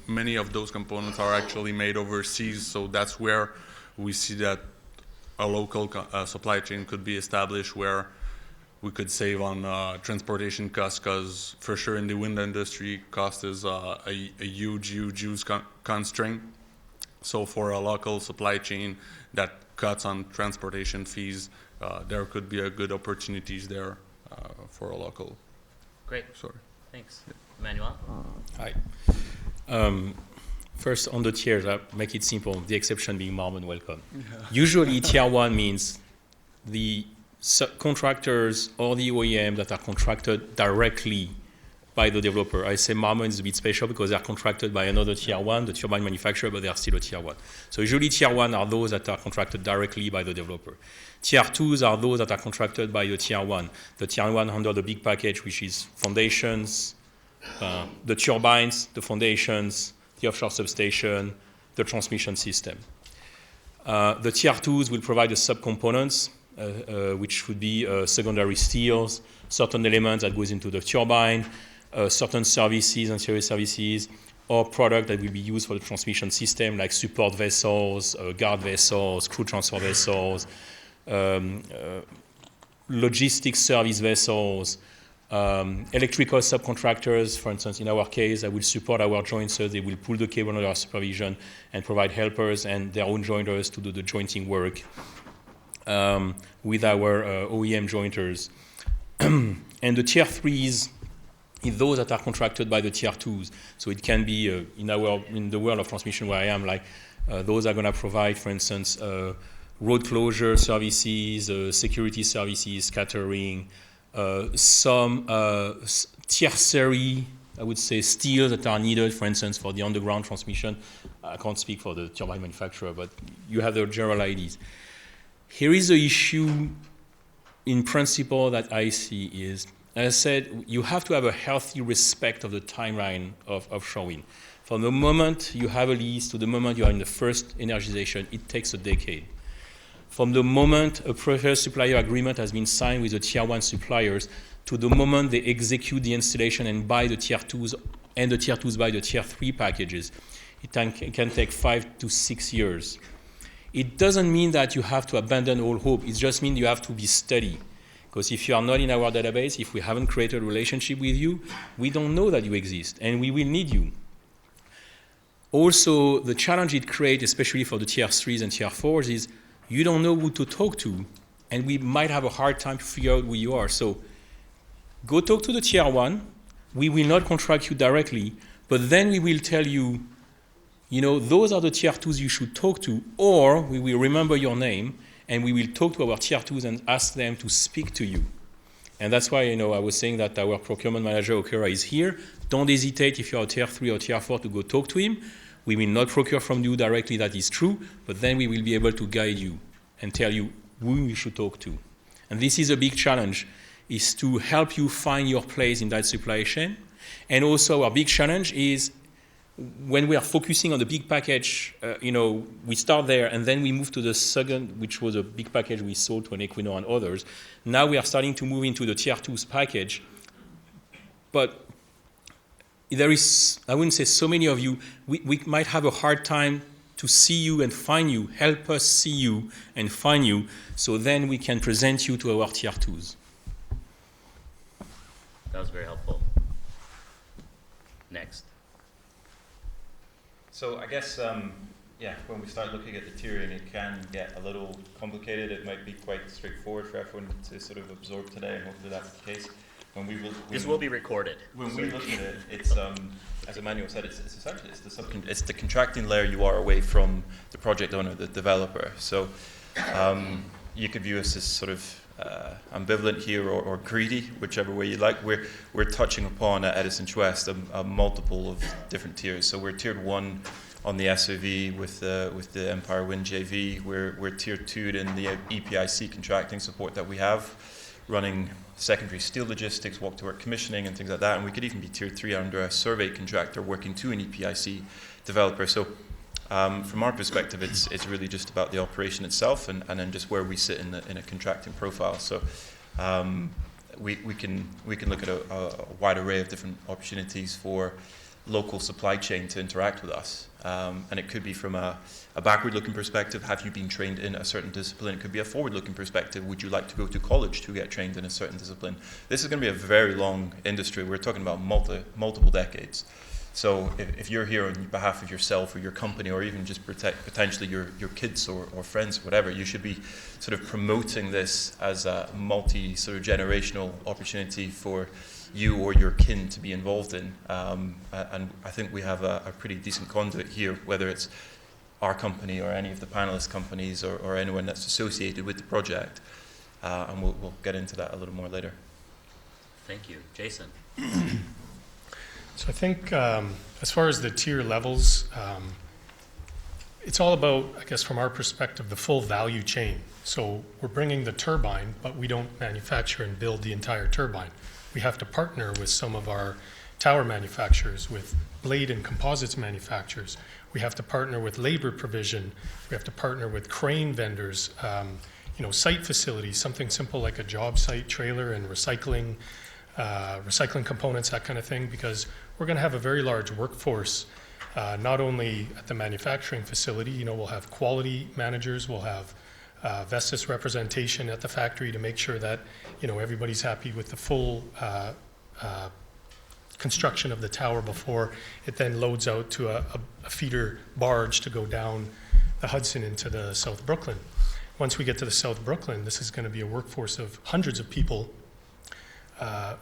Many of those components are actually made overseas, so that's where we see that a local supply chain could be established where we could save on transportation costs, because for sure in the wind industry, cost is a huge constraint. So for a local supply chain that cuts on transportation fees, there could be a good opportunities there for a local. Great. Sorry. Thanks. Emmanuel? Hi. First, on the tiers, I'll make it simple, the exception being Marmon, welcome. Yeah. Usually, tier 1 means the subcontractors or the OEM that are contracted directly by the developer. I say Marmon is a bit special because they are contracted by another tier 1, the turbine manufacturer, but they are still a tier 1. So usually tier 1 are those that are contracted directly by the developer. Tier 2s are those that are contracted by the tier 1. The tier 1 under the big package, which is foundations, the turbines, the foundations, the offshore substation, the transmission system. The tier 2s will provide the subcomponents, which would be secondary steels, certain elements that goes into the turbine, certain services, ancillary services, or product that will be used for the transmission system, like support vessels, guard vessels, crew transfer vessels, logistics service vessels, electrical subcontractors, for instance, in our case, that will support our jointers. They will pull the cable under our supervision and provide helpers and their own jointers to do the jointing work with our OEM jointers. And the tier 3s is those that are contracted by the tier 2s. So it can be in the world of transmission where I am, like those are going to provide, for instance, road closure services, security services, catering, some tertiary, I would say, steels that are needed, for instance, for the underground transmission. I can't speak for the turbine manufacturer, but you have the general ideas. Here is the issue in principle that I see is, as I said, you have to have a healthy respect of the timeline of offshore wind. From the moment you have a lease to the moment you are in the first energization, it takes a decade. From the moment a preferred supplier agreement has been signed with the tier 1 suppliers to the moment they execute the installation and buy the tier 2s, and the tier 2s buy the tier 3 packages, it can take 5 to 6 years. It doesn't mean that you have to abandon all hope. It just means you have to be steady. Because if you are not in our database, if we haven't created a relationship with you, we don't know that you exist, and we will need you. Also, the challenge it creates, especially for the tier 3s and tier 4s, is you don't know who to talk to, and we might have a hard time to figure out who you are. So go talk to the tier 1. We will not contract you directly, but then we will tell you, those are the tier 2s you should talk to, or we will remember your name, and we will talk to our tier 2s and ask them to speak to you. And that's why, I was saying that our procurement manager, Okura, is here. Don't hesitate if you're a tier 3 or tier 4 to go talk to him. We will not procure from you directly, that is true, but then we will be able to guide you and tell you who you should talk to. And this is a big challenge, is to help you find your place in that supply chain. And also our big challenge is when we are focusing on the big package, we start there and then we move to the second, which was a big package we sold to an Equinor and others. Now we are starting to move into the tier 2's package. But there is, I wouldn't say so many of you, we might have a hard time to see you and find you. Help us see you and find you, so then we can present you to our tier 2s. That was very helpful. Next. So I guess, when we start looking at the tiering, it can get a little complicated. It might be quite straightforward for everyone to sort of absorb today, and hopefully that's the case. when we look, This will be recorded. When we look at it, it's as Emmanuel said, it's essentially it's the contracting layer you are away from the project owner, the developer. So you could view us as sort of ambivalent here or greedy, whichever way you like. We're touching upon at Edison West a multiple of different tiers. So we're tiered 1 on the SOV with the Empire Wind JV. We're tier 2 in the EPIC contracting support that we have, running secondary steel logistics, walk-to-work commissioning, and things like that. And we could even be tier 3 under a survey contractor working to an EPIC developer. So from our perspective, it's really just about the operation itself and then just where we sit in a contracting profile. So we can look at a wide array of different opportunities for local supply chain to interact with us. And it could be from a backward-looking perspective, have you been trained in a certain discipline? It could be a forward-looking perspective, would you like to go to college to get trained in a certain discipline? This is going to be a very long industry. We're talking about multiple decades. So if you're here on behalf of yourself or your company or even just potentially your kids or friends or whatever, you should be sort of promoting this as a sort of generational opportunity for you or your kin to be involved in. And I think we have a pretty decent conduit here, whether it's our company or any of the panelist companies or anyone that's associated with the project. And we'll get into that a little more later. Thank you. Jason. So I think as far as the tier levels, it's all about, I guess from our perspective, the full value chain. So we're bringing the turbine, but we don't manufacture and build the entire turbine. We have to partner with some of our tower manufacturers, with blade and composites manufacturers. We have to partner with labor provision. We have to partner with crane vendors, site facilities, something simple like a job site trailer and recycling components, that kind of thing, because we're going to have a very large workforce, not only at the manufacturing facility. We'll have quality managers, we'll have Vestas representation at the factory to make sure that everybody's happy with the full construction of the tower before it then loads out to a feeder barge to go down the Hudson into the South Brooklyn. Once we get to the South Brooklyn, this is going to be a workforce of hundreds of people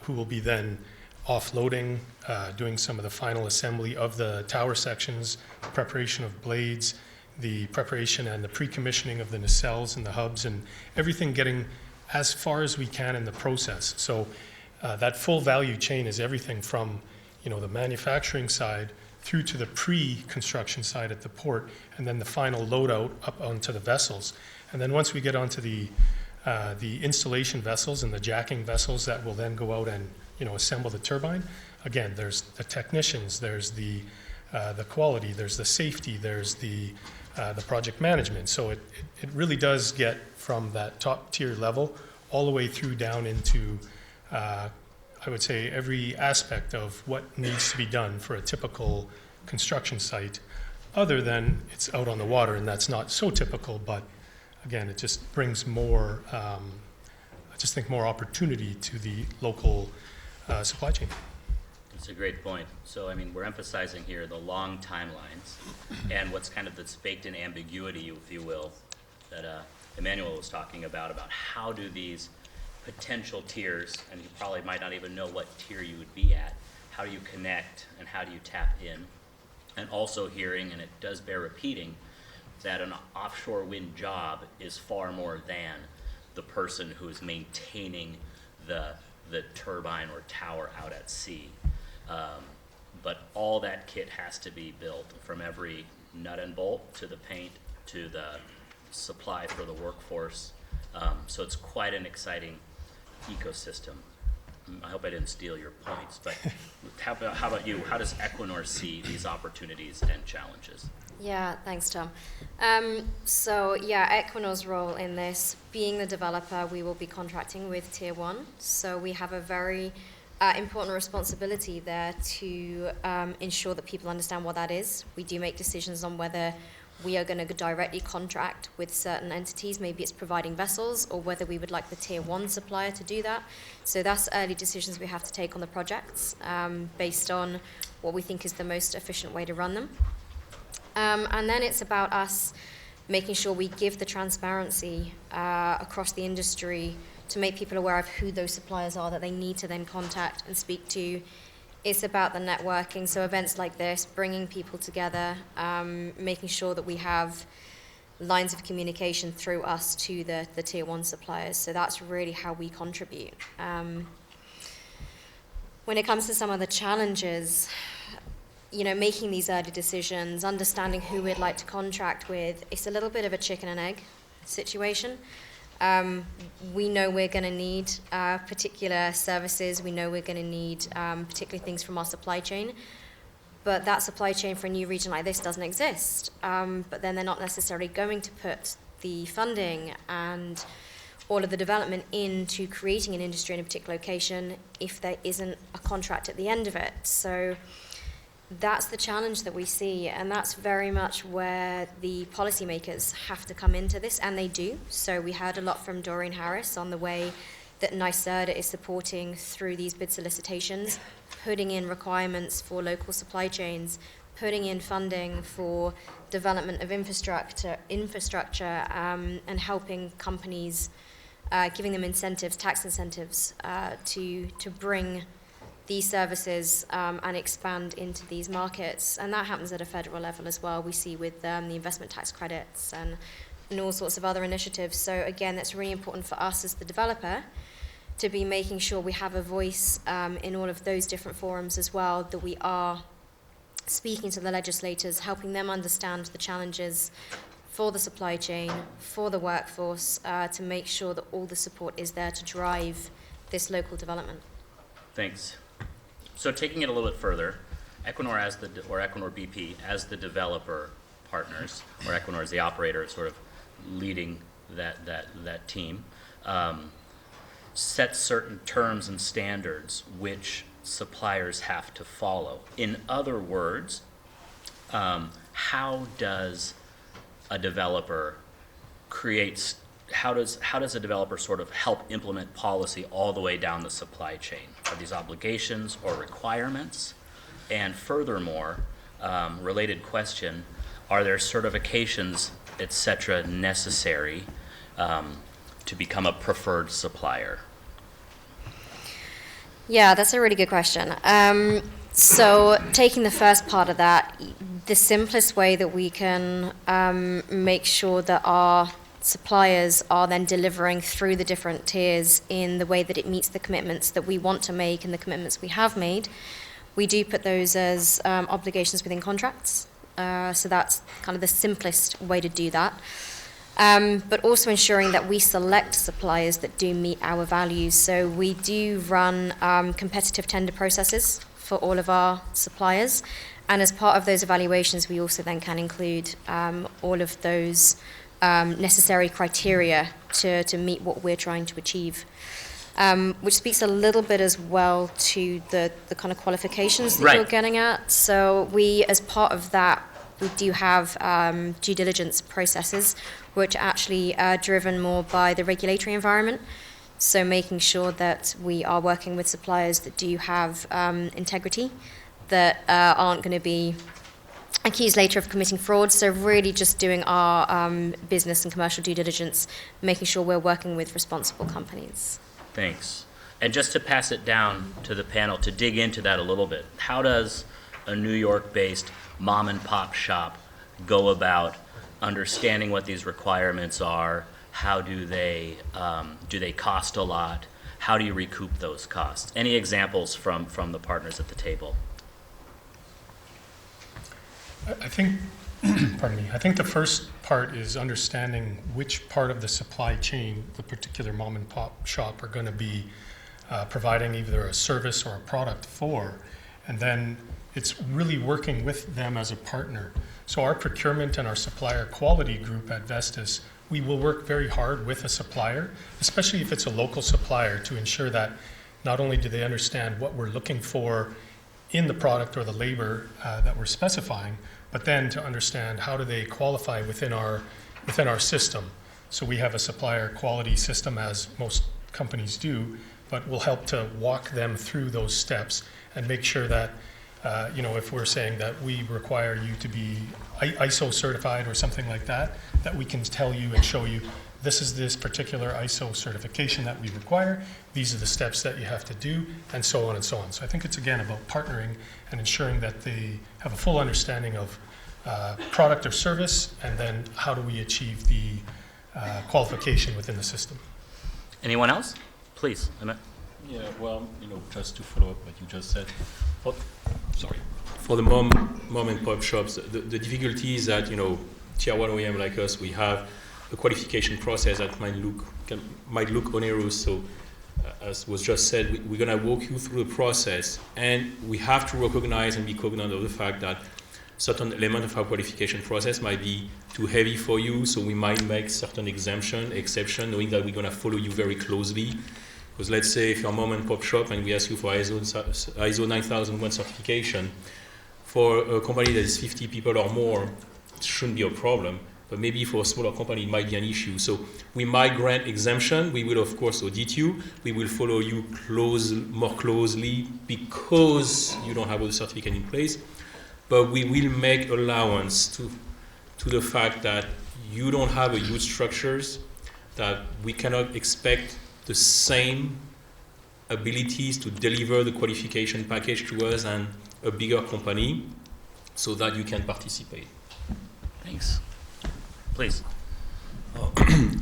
who will be then offloading, doing some of the final assembly of the tower sections, preparation of blades, the preparation and the pre-commissioning of the nacelles and the hubs, and everything getting as far as we can in the process. So that full value chain is everything from the manufacturing side through to the pre-construction side at the port, and then the final load out up onto the vessels. And then once we get onto the installation vessels and the jacking vessels that will then go out and assemble the turbine. Again, there's the technicians, there's the quality, there's the safety, there's the project management. So it really does get from that top tier level all the way through down into I would say every aspect of what needs to be done for a typical construction site, other than it's out on the water, and that's not so typical, but again, it just brings more, I just think more opportunity to the local supply chain. That's a great point. So, we're emphasizing here the long timelines and what's kind of this baked-in ambiguity, if you will, that Emmanuel was talking about how do these potential tiers, and you probably might not even know what tier you would be at, how do you connect and how do you tap in? And also hearing, and it does bear repeating, that an offshore wind job is far more than the person who is maintaining the turbine or tower out at sea. But all that kit has to be built, from every nut and bolt to the paint to the supply for the workforce. So it's quite an exciting ecosystem. I hope I didn't steal your points, but how about you? How does Equinor see these opportunities and challenges? Yeah, thanks, Tom. Equinor's role in this, being the developer, we will be contracting with Tier 1. So we have a very important responsibility there to ensure that people understand what that is. We do make decisions on whether we are going to directly contract with certain entities, maybe it's providing vessels, or whether we would like the Tier 1 supplier to do that. So that's early decisions we have to take on the projects based on what we think is the most efficient way to run them. And then it's about us making sure we give the transparency across the industry to make people aware of who those suppliers are that they need to then contact and speak to. It's about the networking, so events like this, bringing people together, making sure that we have lines of communication through us to the tier one suppliers. So that's really how we contribute. When it comes to some of the challenges, making these early decisions, understanding who we'd like to contract with, it's a little bit of a chicken and egg situation. We know we're going to need particular services. We know we're going to need particular things from our supply chain. But that supply chain for a new region like this doesn't exist. But then they're not necessarily going to put the funding and all of the development into creating an industry in a particular location if there isn't a contract at the end of it. So that's the challenge that we see, and that's very much where the policymakers have to come into this, and they do. So we heard a lot from Doreen Harris on the way that NYSERDA is supporting through these bid solicitations, putting in requirements for local supply chains, putting in funding for development of infrastructure, and helping companies, giving them incentives, tax incentives, to bring these services and expand into these markets. And that happens at a federal level as well. We see with the investment tax credits and all sorts of other initiatives. So again, that's really important for us as the developer to be making sure we have a voice in all of those different forums as well, that we are speaking to the legislators, helping them understand the challenges for the supply chain, for the workforce, to make sure that all the support is there to drive this local development. Thanks. So taking it a little bit further, Equinor Equinor BP as the developer partners, or Equinor as the operator, sort of leading that team, sets certain terms and standards which suppliers have to follow. In other words, how does a developer how does a developer sort of help implement policy all the way down the supply chain? Are these obligations or requirements? And furthermore, related question, are there certifications, et cetera, necessary to become a preferred supplier? Yeah, that's a really good question. So taking the first part of that, the simplest way that we can make sure that our suppliers are then delivering through the different tiers in the way that it meets the commitments that we want to make and the commitments we have made, we do put those as obligations within contracts. So that's kind of the simplest way to do that. But also ensuring that we select suppliers that do meet our values. So we do run competitive tender processes for all of our suppliers. And as part of those evaluations, we also then can include all of those necessary criteria to meet what we're trying to achieve, which speaks a little bit as well to the kind of qualifications that you're getting at. So we, as part of that, we do have due diligence processes, which actually are driven more by the regulatory environment. So making sure that we are working with suppliers that do have integrity, that aren't going to be accused later of committing fraud. So really just doing our business and commercial due diligence, making sure we're working with responsible companies. Thanks. And just to pass it down to the panel to dig into that a little bit, how does a New York-based mom and pop shop go about understanding what these requirements are? How do they cost a lot? How do you recoup those costs? Any examples from the partners at the table? I think, I think the first part is understanding which part of the supply chain the particular mom and pop shop are going to be providing either a service or a product for, and then it's really working with them as a partner. So our procurement and our supplier quality group at Vestas, we will work very hard with a supplier, especially if it's a local supplier, to ensure that not only do they understand what we're looking for in the product or the labor that we're specifying, but then to understand how do they qualify within our system. So we have a supplier quality system, as most companies do, but we'll help to walk them through those steps and make sure that if we're saying that we require you to be ISO certified or something like that, that we can tell you and show you, this is this particular ISO certification that we require, these are the steps that you have to do, and so on and so on. So I think it's, again, about partnering and ensuring that they have a full understanding of product or service, and then how do we achieve the qualification within the system. Anyone else? Please, Emmett. Yeah, well, just to follow up what you just said. For the mom and pop shops, the difficulty is that, tier 1 OEM like us, we have a qualification process that might look onerous. So, as was just said, we're going to walk you through the process, and we have to recognize and be cognizant of the fact that certain element of our qualification process might be too heavy for you, so we might make certain exception, knowing that we're going to follow you very closely. Because let's say if you're a mom and pop shop and we ask you for ISO 9001 certification, for a company that is 50 people or more, it shouldn't be a problem. But maybe for a smaller company, it might be an issue. So we might grant exemption. We will, of course, audit you. We will follow you more closely because you don't have all the certificate in place. But we will make allowance to the fact that you don't have a huge structures, that we cannot expect the same abilities to deliver the qualification package to us and a bigger company, so that you can participate. Thanks. Please.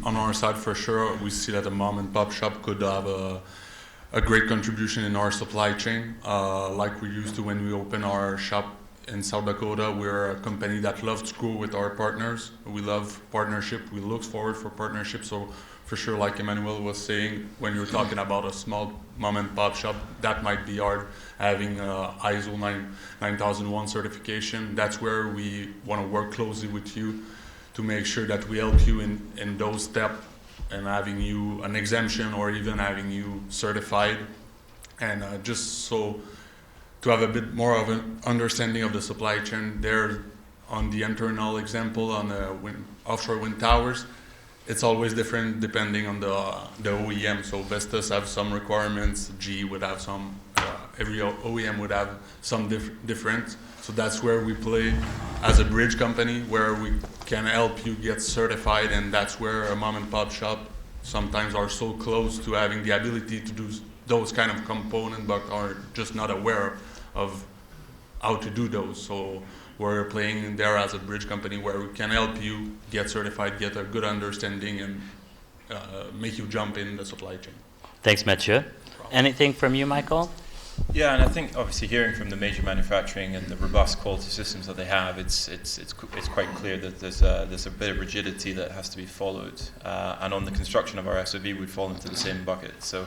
On our side, for sure, we see that a mom and pop shop could have a great contribution in our supply chain, like we used to when we opened our shop in South Dakota. We're a company that loves to go with our partners. We love partnership. We look forward for partnership. So for sure, like Emmanuel was saying, when you're talking about a small mom and pop shop, that might be hard, having ISO 9001 certification. That's where we want to work closely with you to make sure that we help you in those steps, and having you an exemption or even having you certified. And just so to have a bit more of an understanding of the supply chain there on the internal example on the offshore wind towers, it's always different depending on the OEM. So Vestas have some requirements, GE would have some, every OEM would have some different. So that's where we play as a bridge company, where we can help you get certified, and that's where a mom and pop shop sometimes are so close to having the ability to do those kind of components, but are just not aware of how to do those. So we're playing there as a bridge company where we can help you get certified, get a good understanding, and make you jump in the supply chain. Thanks, Mathieu. Anything from you, Michael? Yeah, and I think obviously hearing from the major manufacturing and the robust quality systems that they have, it's quite clear that there's a bit of rigidity that has to be followed. And on the construction of our SOV, we'd fall into the same bucket. So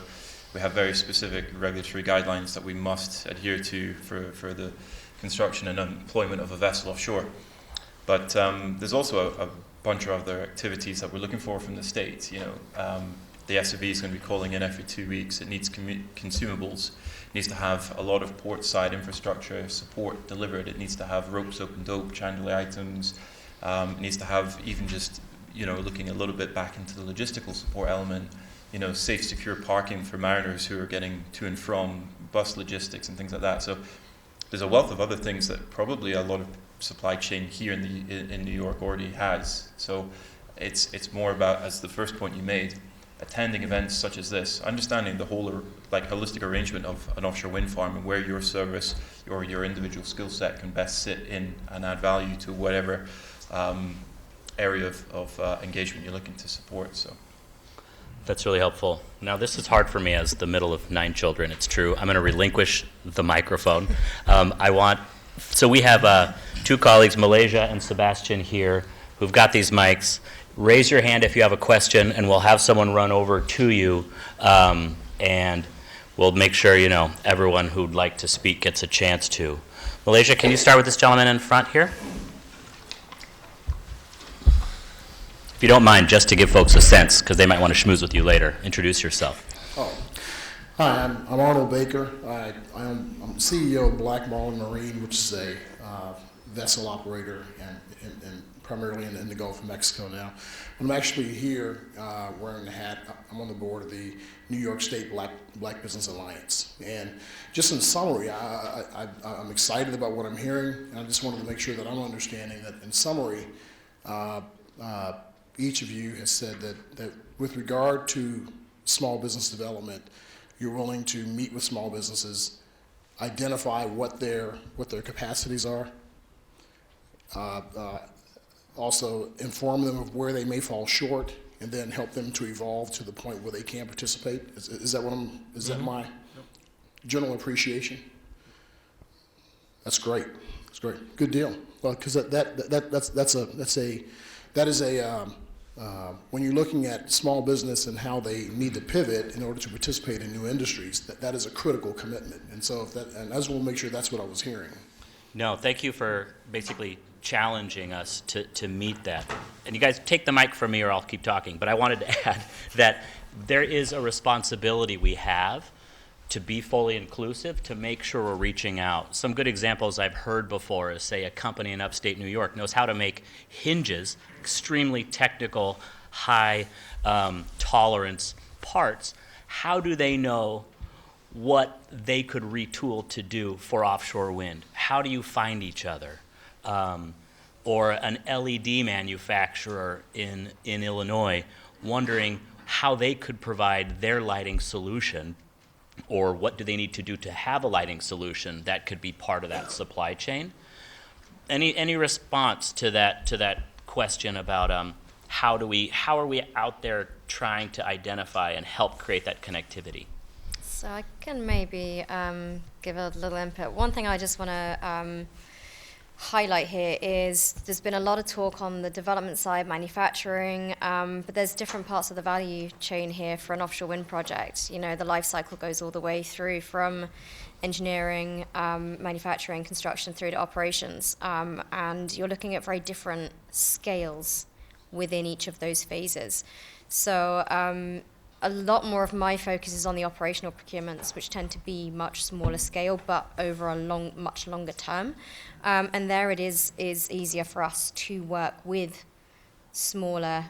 we have very specific regulatory guidelines that we must adhere to for the construction and employment of a vessel offshore. But there's also a bunch of other activities that we're looking for from the States. The SOV is going to be calling in every 2 weeks. It needs consumables. It needs to have a lot of port side infrastructure support delivered. It needs to have ropes, open dope, chandelier items. It needs to have even just, looking a little bit back into the logistical support element, safe, secure parking for mariners who are getting to and from, bus logistics and things like that. So there's a wealth of other things that probably a lot of supply chain here in New York already has. So it's more about, as the first point you made, attending events such as this, understanding the whole holistic arrangement of an offshore wind farm and where your service or your individual skill set can best sit in and add value to whatever area of engagement you're looking to support. So That's really helpful. Now, this is hard for me as the middle of 9 children, it's true. I'm going to relinquish the microphone. So we have 2 colleagues, Malaysia and Sebastian here, who've got these mics. Raise your hand if you have a question, and we'll have someone run over to you, and we'll make sure, everyone who'd like to speak gets a chance to. Malaysia, can you start with this gentleman in front here? If you don't mind, just to give folks a sense, because they might want to schmooze with you later. Introduce yourself. Hi, I'm Arnold Baker. I'm CEO of Black Marlin Marine, which is a vessel operator and primarily in the Gulf of Mexico now. I'm actually here wearing the hat. I'm on the board of the New York State Black Business Alliance. And just in summary, I'm excited about what I'm hearing, and I just wanted to make sure that I'm understanding that in summary, each of you has said that with regard to small business development, you're willing to meet with small businesses, identify what their capacities are, also inform them of where they may fall short, and then help them to evolve to the point where they can participate. Is that what that my general appreciation? That's great. That's great. Good deal. Well, because when you're looking at small business and how they need to pivot in order to participate in new industries, that is a critical commitment. And so and I just want to make sure that's what I was hearing. No, thank you for basically challenging us to meet that. And you guys take the mic from me or I'll keep talking, but I wanted to add that there is a responsibility we have to be fully inclusive, to make sure we're reaching out. Some good examples I've heard before is, say, a company in upstate New York knows how to make hinges, extremely technical, high tolerance parts. How do they know what they could retool to do for offshore wind? How do you find each other? Or an LED manufacturer in Illinois wondering how they could provide their lighting solution, or what do they need to do to have a lighting solution that could be part of that supply chain? Any response to that question about how are we out there trying to identify and help create that connectivity? So I can maybe give a little input. One thing I just want to highlight here is there's been a lot of talk on the development side, manufacturing, but there's different parts of the value chain here for an offshore wind project. You know, the life cycle goes all the way through from engineering, manufacturing, construction, through to operations. And you're looking at very different scales within each of those phases. So a lot more of my focus is on the operational procurements, which tend to be much smaller scale, but over a much longer term. And there it is easier for us to work with smaller,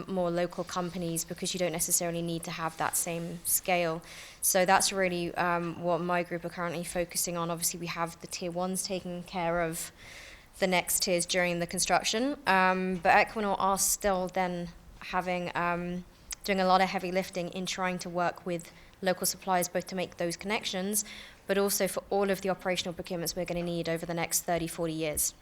more local companies, because you don't necessarily need to have that same scale. So that's really what my group are currently focusing on. Obviously, we have the tier ones taking care of the next tiers during the construction, but Equinor are still then doing a lot of heavy lifting in trying to work with local suppliers, both to make those connections, but also for all of the operational procurements we're going to need over the next 30, 40 years.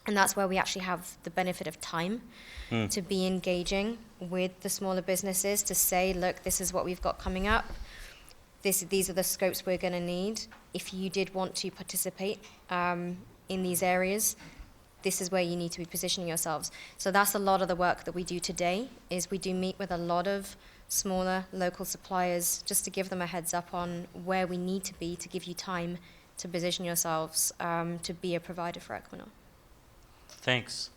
And that's where we actually have the benefit of time to be engaging with the smaller businesses to say, look, this is what we've got coming up. These are the scopes we're going to need. If you did want to participate in these areas, this is where you need to be positioning yourselves. So that's a lot of the work that we do today, is we do meet with a lot of smaller local suppliers just to give them a heads up on where we need to be to give you time to position yourselves to be a provider for Equinor. Thanks.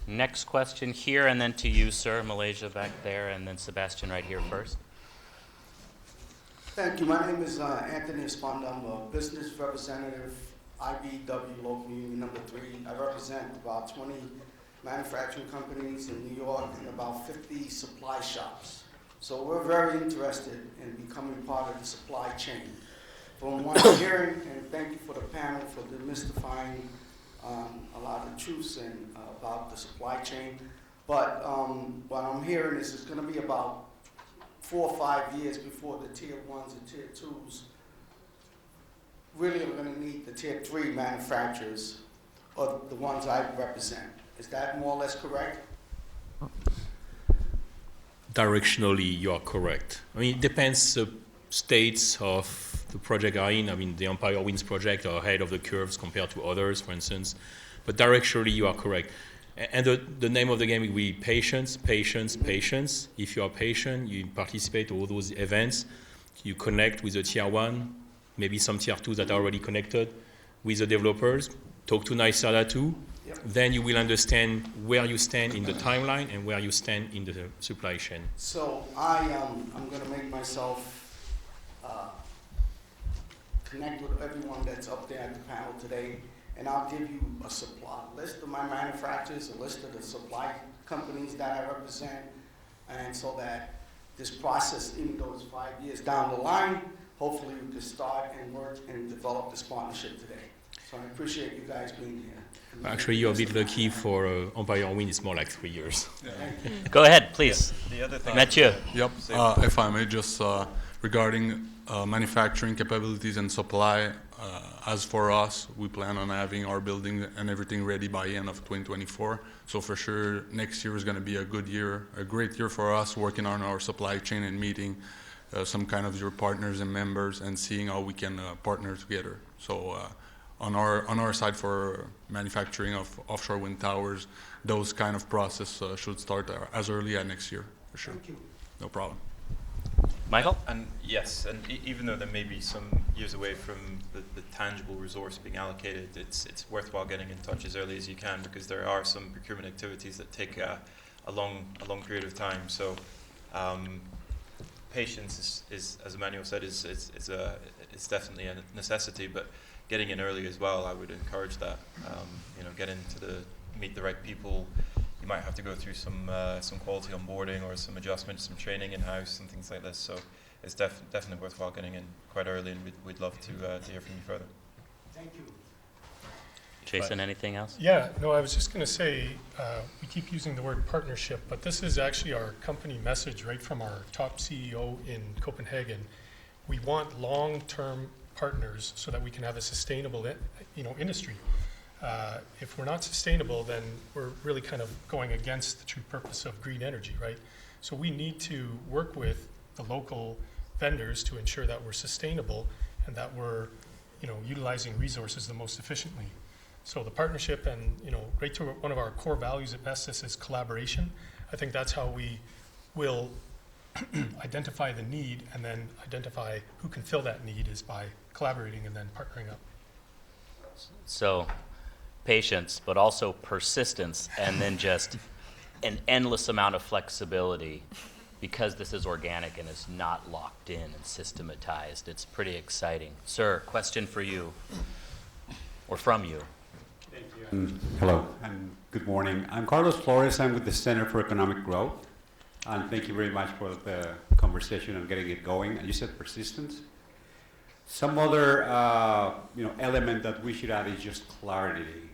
Next question here, and then to you, sir, Malaysia back there, and then Sebastian right here first. Thank you. My name is Anthony Esponda. I'm a business representative, IBW Local Union number 3. I represent about 20 manufacturing companies in New York and about 50 supply shops. So we're very interested in becoming part of the supply chain. From what I'm hearing, and thank you for the panel for demystifying a lot of truths about the supply chain. But what I'm hearing is it's going to be about 4 or 5 years before the tier 1s and tier 2s really are going to need the tier 3 manufacturers, or the ones I represent. Is that more or less correct? Directionally, you are correct. I mean, it depends the states of the project are in. I mean, the Empire Winds project are ahead of the curves compared to others, for instance. But directionally, you are correct. And the name of the game will be patience, patience, patience. If you are patient, you participate in all those events, you connect with the tier 1, maybe some tier 2 that are already connected with the developers, talk to NYSERDA too. Yep. Then you will understand where you stand in the timeline and where you stand in the supply chain. So I'm going to make myself connect with everyone that's up there at the panel today and I'll give you a list of my manufacturers, a list of the supply companies that I represent, and so that this process, even though it's 5 years down the line, hopefully we can start and work and develop this partnership today. So I appreciate you guys being here. Actually, you're a bit lucky for Empire Wind, it's more like 3 years. Go ahead, please. Yeah, the other thing Mathieu. Yep. If I may, just regarding manufacturing capabilities and supply, as for us, we plan on having our building and everything ready by end of 2024. So for sure, next year is going to be a good year, a great year for us, working on our supply chain and meeting some kind of your partners and members and seeing how we can partner together. So on our side for manufacturing of offshore wind towers, those kind of process should start as early as next year, for sure. Thank you. No problem. Michael? And yes, and even though there may be some years away from the tangible resource being allocated, it's worthwhile getting in touch as early as you can, because there are some procurement activities that take a long period of time. So patience is, as Emmanuel said, is definitely a necessity, but getting in early as well, I would encourage that. Get meet the right people. You might have to go through some quality onboarding or some adjustments, some training in-house and things like this. So it's definitely worthwhile getting in quite early, and we'd love to hear from you further. Thank you. Jason, anything else? Yeah, no, I was just going to say, we keep using the word partnership, but this is actually our company message right from our top CEO in Copenhagen. We want long-term partners so that we can have a sustainable, industry. If we're not sustainable, then we're really kind of going against the true purpose of green energy, right? So we need to work with the local vendors to ensure that we're sustainable and that we're, utilizing resources the most efficiently. So the partnership and, right to one of our core values at Vestas is collaboration. I think that's how we will identify the need and then identify who can fill that need is by collaborating and then partnering up. So patience, but also persistence, and then just an endless amount of flexibility, because this is organic and is not locked in and systematized. It's pretty exciting. Sir, question for you, or from you. Thank you. Hello, and good morning. I'm Carlos Flores. I'm with the Center for Economic Growth, and thank you very much for the conversation and getting it going. And you said persistence. Some other element that we should add is just clarity.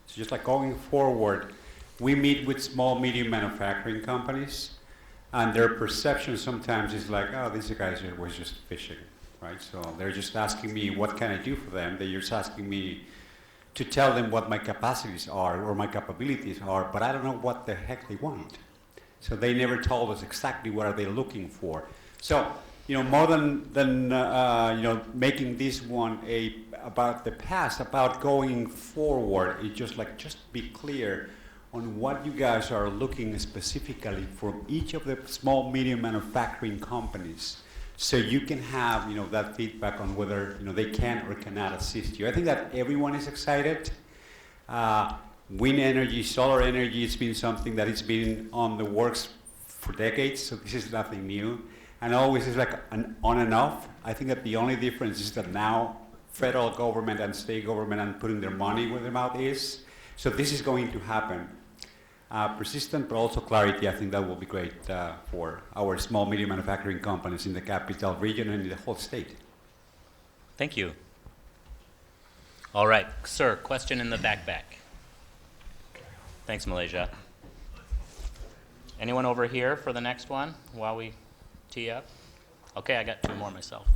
So just like going forward, we meet with small, medium manufacturing companies, and their perception sometimes is like, oh, these guys was just fishing, right? So they're just asking me, what can I do for them? They're just asking me to tell them what my capacities are or my capabilities are, but I don't know what the heck they want. So they never told us exactly what are they looking for. So, more than making this one about the past, about going forward, it's just be clear on what you guys are looking specifically from each of the small, medium manufacturing companies, so you can have that feedback on whether they can or cannot assist you. I think that everyone is excited. Wind energy, solar energy, it's been something that it's been on the works for decades, so this is nothing new. And always is like an on and off. I think that the only difference is that now federal government and state government are putting their money where their mouth is. So this is going to happen. Persistent, but also clarity, I think that will be great for our small, medium manufacturing companies in the capital region and in the whole state. Thank you. All right, sir, question in the back. Thanks, Malaysia. Anyone over here for the next one while we tee up? Okay, I got two more myself.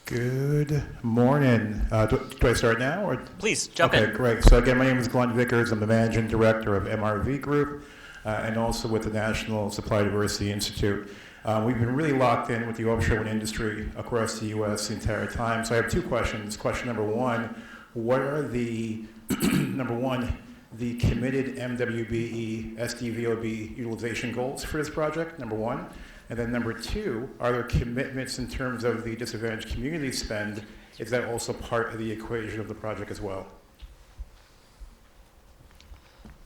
Good morning. Do I start now? Or? Please, jump in. Okay, great. So again, my name is Glenn Vickers. I'm the Managing Director of MRV Group and also with the National Supply Diversity Institute. We've been really locked in with the offshore wind industry across the U.S. the entire time. So I have two questions. Question number one, what are the, the committed MWBE SDVOB utilization goals for this project, number one? And then number two, are there commitments in terms of the disadvantaged community spend? Is that also part of the equation of the project as well?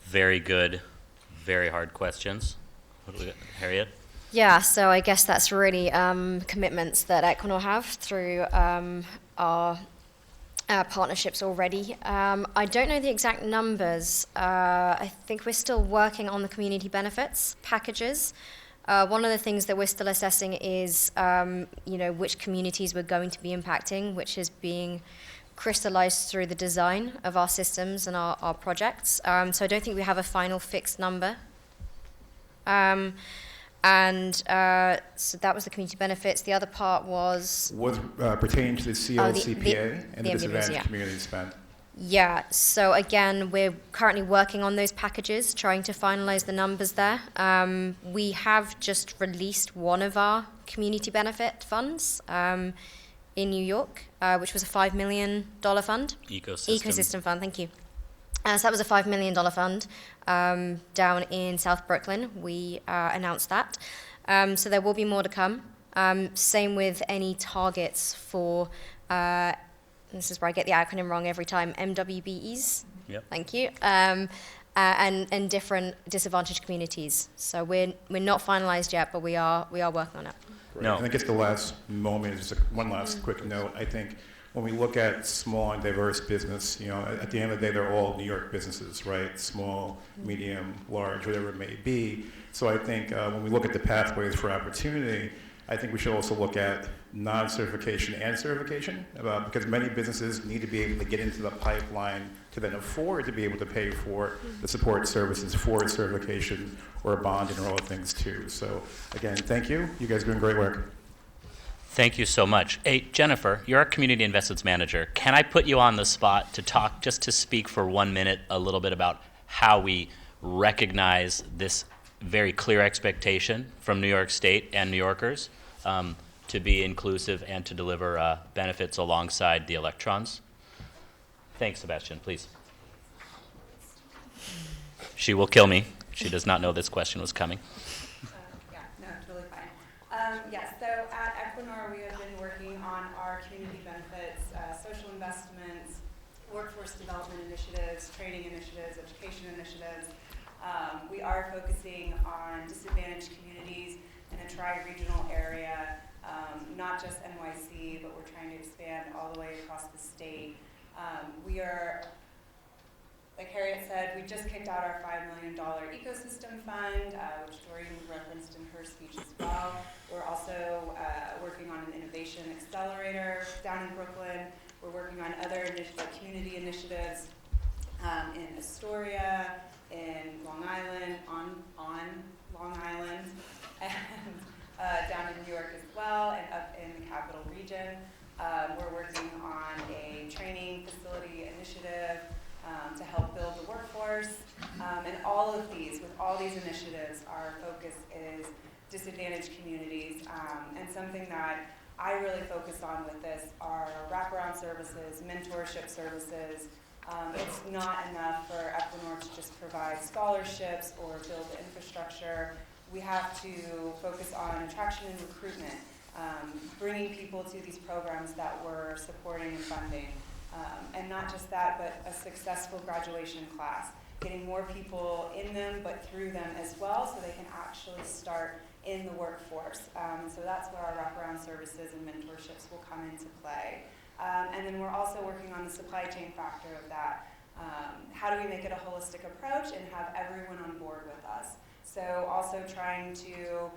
Very good, very hard questions. What do we got, Harriet? Yeah, so I guess that's really commitments that Equinor have through our partnerships already. I don't know the exact numbers. I think we're still working on the community benefits packages. One of the things that we're still assessing is, which communities we're going to be impacting, which is being crystallized through the design of our systems and our projects. So I don't think we have a final fixed number. So that was the community benefits. The other part was... pertaining to the CLCPA and the MBBs, disadvantaged yeah. community spend. Yeah, so again, we're currently working on those packages, trying to finalize the numbers there. We have just released one of our community benefit funds in New York, which was a $5 million fund. Ecosystem fund, thank you. So that was a $5 million fund down in South Brooklyn. We announced that. So there will be more to come. Same with any targets for, this is where I get the acronym wrong every time, MWBEs. Yep. Thank you. And different disadvantaged communities. So we're not finalized yet, but we are working on it. Right. No. I think it's the last moment, just one last quick note. I think when we look at small and diverse business, at the end of the day, they're all New York businesses, right? Small, medium, large, whatever it may be. So I think when we look at the pathways for opportunity, I think we should also look at non-certification and certification, because many businesses need to be able to get into the pipeline to then afford to be able to pay for the support services for certification or a bond and all the things too. So again, thank you. You guys are doing great work. Thank you so much. Hey, Jennifer, you're our Community Investments Manager. Can I put you on the spot to talk, just to speak for 1 minute, a little bit about how we recognize this very clear expectation from New York State and New Yorkers to be inclusive and to deliver benefits alongside the electrons? Thanks, Sebastian, please. She will kill me. She does not know this question was coming. No, totally fine. Yes, so at Equinor, we have been working on our community benefits, social investments, workforce development initiatives, training initiatives, education initiatives. We are focusing on disadvantaged communities in a tri-regional area, not just NYC, but we're trying to expand all the way across the state. We are, like Harriet said, we just kicked out our $5 million ecosystem fund, which Doreen referenced in her speech as well. We're also working on an innovation accelerator down in Brooklyn. We're working on other community initiatives in Astoria, in Long Island, on Long Island, and down in New York as well, and up in the Capital Region. We're working on a training facility initiative to help build the workforce. And all of these, with all these initiatives, our focus is disadvantaged communities. And something that I really focus on with this are wraparound services, mentorship services. It's not enough for Equinor to just provide scholarships or build the infrastructure. We have to focus on attraction and recruitment, bringing people to these programs that we're supporting and funding. And not just that, but a successful graduation class, getting more people in them, but through them as well, so they can actually start in the workforce. So that's where our wraparound services and mentorships will come into play. And then we're also working on the supply chain factor of that. How do we make it a holistic approach and have everyone on board with us? So also trying to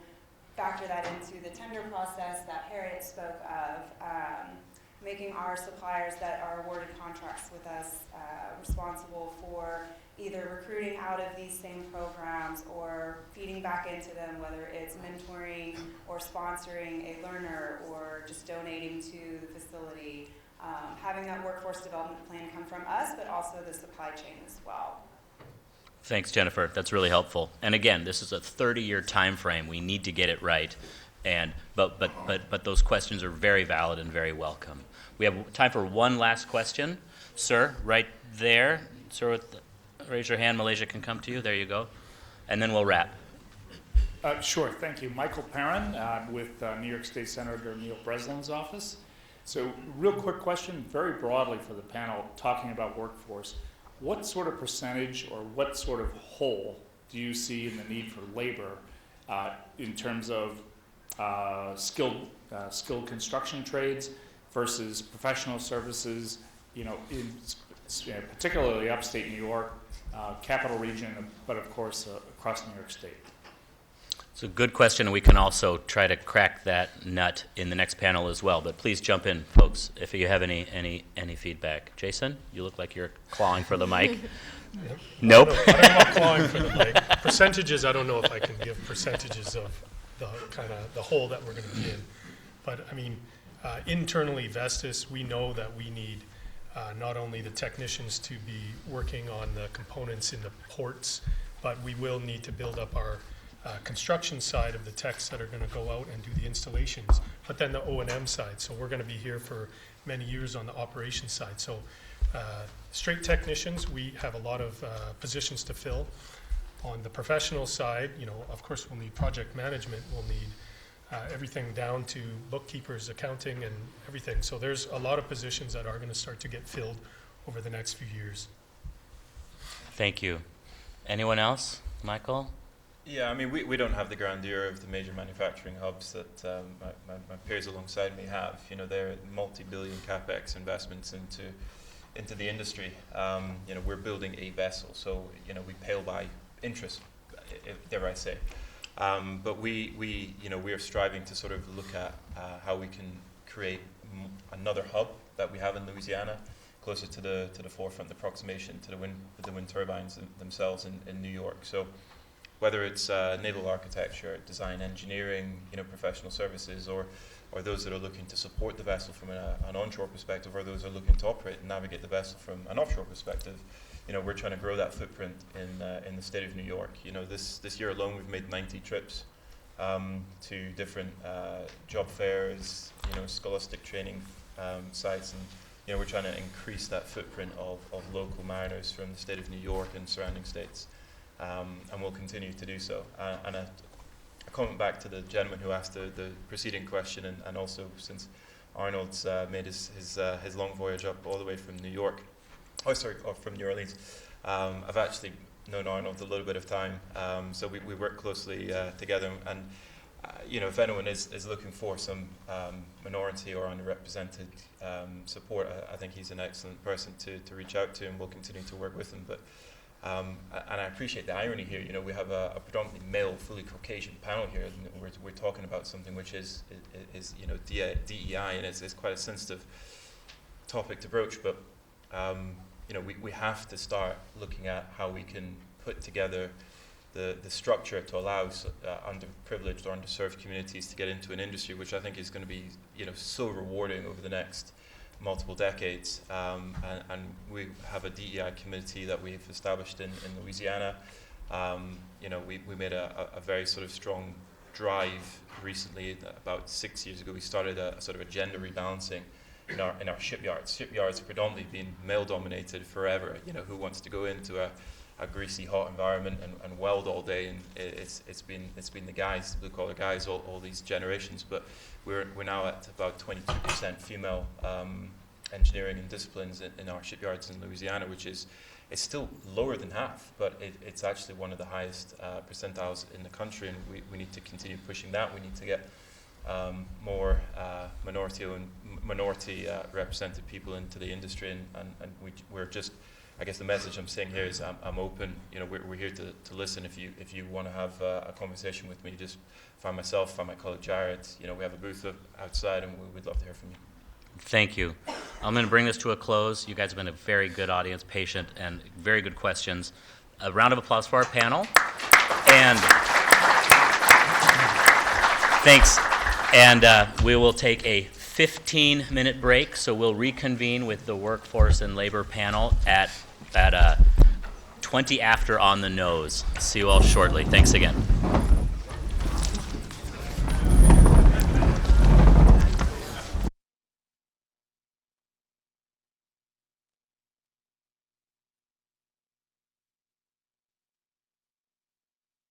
factor that into the tender process that Harriet spoke of, making our suppliers that are awarded contracts with us responsible for either recruiting out of these same programs or feeding back into them, whether it's mentoring or sponsoring a learner or just donating to the facility. Having that workforce development plan come from us, but also the supply chain as well. Thanks, Jennifer. That's really helpful. And again, this is a 30-year time frame. We need to get it right. But those questions are very valid and very welcome. We have time for one last question. Sir, right there. Sir, raise your hand. Malaysia can come to you. There you go. And then we'll wrap. Sure. Thank you. Michael Perrin with New York State Senator Neil Breslin's office. So real quick question, very broadly for the panel, talking about workforce. What sort of percentage or what sort of hole do you see in the need for labor in terms of skilled construction trades versus professional services particularly upstate New York, capital region, but of course across New York State? It's a good question, and we can also try to crack that nut in the next panel as well. But please jump in, folks, if you have any feedback. Jason, you look like you're clawing for the mic. Nope. I don't know about clawing for the mic. Percentages, I don't know if I can give percentages of the kind of the hole that we're going to be in. But I mean, internally, Vestas, we know that we need not only the technicians to be working on the components in the ports, but we will need to build up our construction side of the techs that are going to go out and do the installations, but then the O&M side. So we're going to be here for many years on the operations side. So straight technicians, we have a lot of positions to fill. On the professional side, of course, we'll need project management. We'll need everything down to bookkeepers, accounting, and everything. So there's a lot of positions that are going to start to get filled over the next few years. Thank you. Anyone else? Michael? Yeah, I mean, we don't have the grandeur of the major manufacturing hubs that my peers alongside me have. They're multi-billion capex investments into the industry. We're building a vessel, so we pale by interest, dare I say. But we are striving to sort of look at how we can create another hub that we have in Louisiana, closer to the forefront, the approximation to the wind turbines themselves in New York. So whether it's naval architecture, design engineering, professional services, or those that are looking to support the vessel from an onshore perspective, or those that are looking to operate and navigate the vessel from an offshore perspective, we're trying to grow that footprint in the state of New York. This year alone, we've made 90 trips to different job fairs, scholastic training sites, and we're trying to increase that footprint of local mariners from the state of New York and surrounding states, and we'll continue to do so. And a comment back to the gentleman who asked the preceding question, and also since Arnold's made his long voyage up all the way from New York. From New Orleans. I've actually known Arnold a little bit of time, so we work closely together. And if anyone is looking for some minority or underrepresented support, I think he's an excellent person to reach out to, and we'll continue to work with him. But and I appreciate the irony here. We have a predominantly male, fully Caucasian panel here, and we're talking about something which is DEI, and it's quite a sensitive topic to broach, but. We have to start looking at how we can put together the structure to allow underprivileged or underserved communities to get into an industry, which I think is going to be so rewarding over the next multiple decades. And we have a DEI committee that we've established in Louisiana. We made a very sort of strong drive recently. About 6 years ago, we started a sort of a gender rebalancing in our shipyards. Shipyards have predominantly been male-dominated forever. Who wants to go into a greasy, hot environment and weld all day? And it's been the guys, the blue-collar guys, all these generations. But we're now at about 22% female engineering and disciplines in our shipyards in Louisiana, which is it's still lower than half, but it's actually one of the highest percentiles in the country, and we need to continue pushing that. We need to get more minority represented people into the industry, and we're just, I guess the message I'm saying here is I'm open. We're here to listen. If you want to have a conversation with me, just find myself, find my colleague Jared. We have a booth outside, and we'd love to hear from you. Thank you. I'm going to bring this to a close. You guys have been a very good audience, patient, and very good questions. A round of applause for our panel. And thanks. And we will take a 15-minute break, so we'll reconvene with the workforce and labor panel at 20 after on the nose. See you all shortly. Thanks again.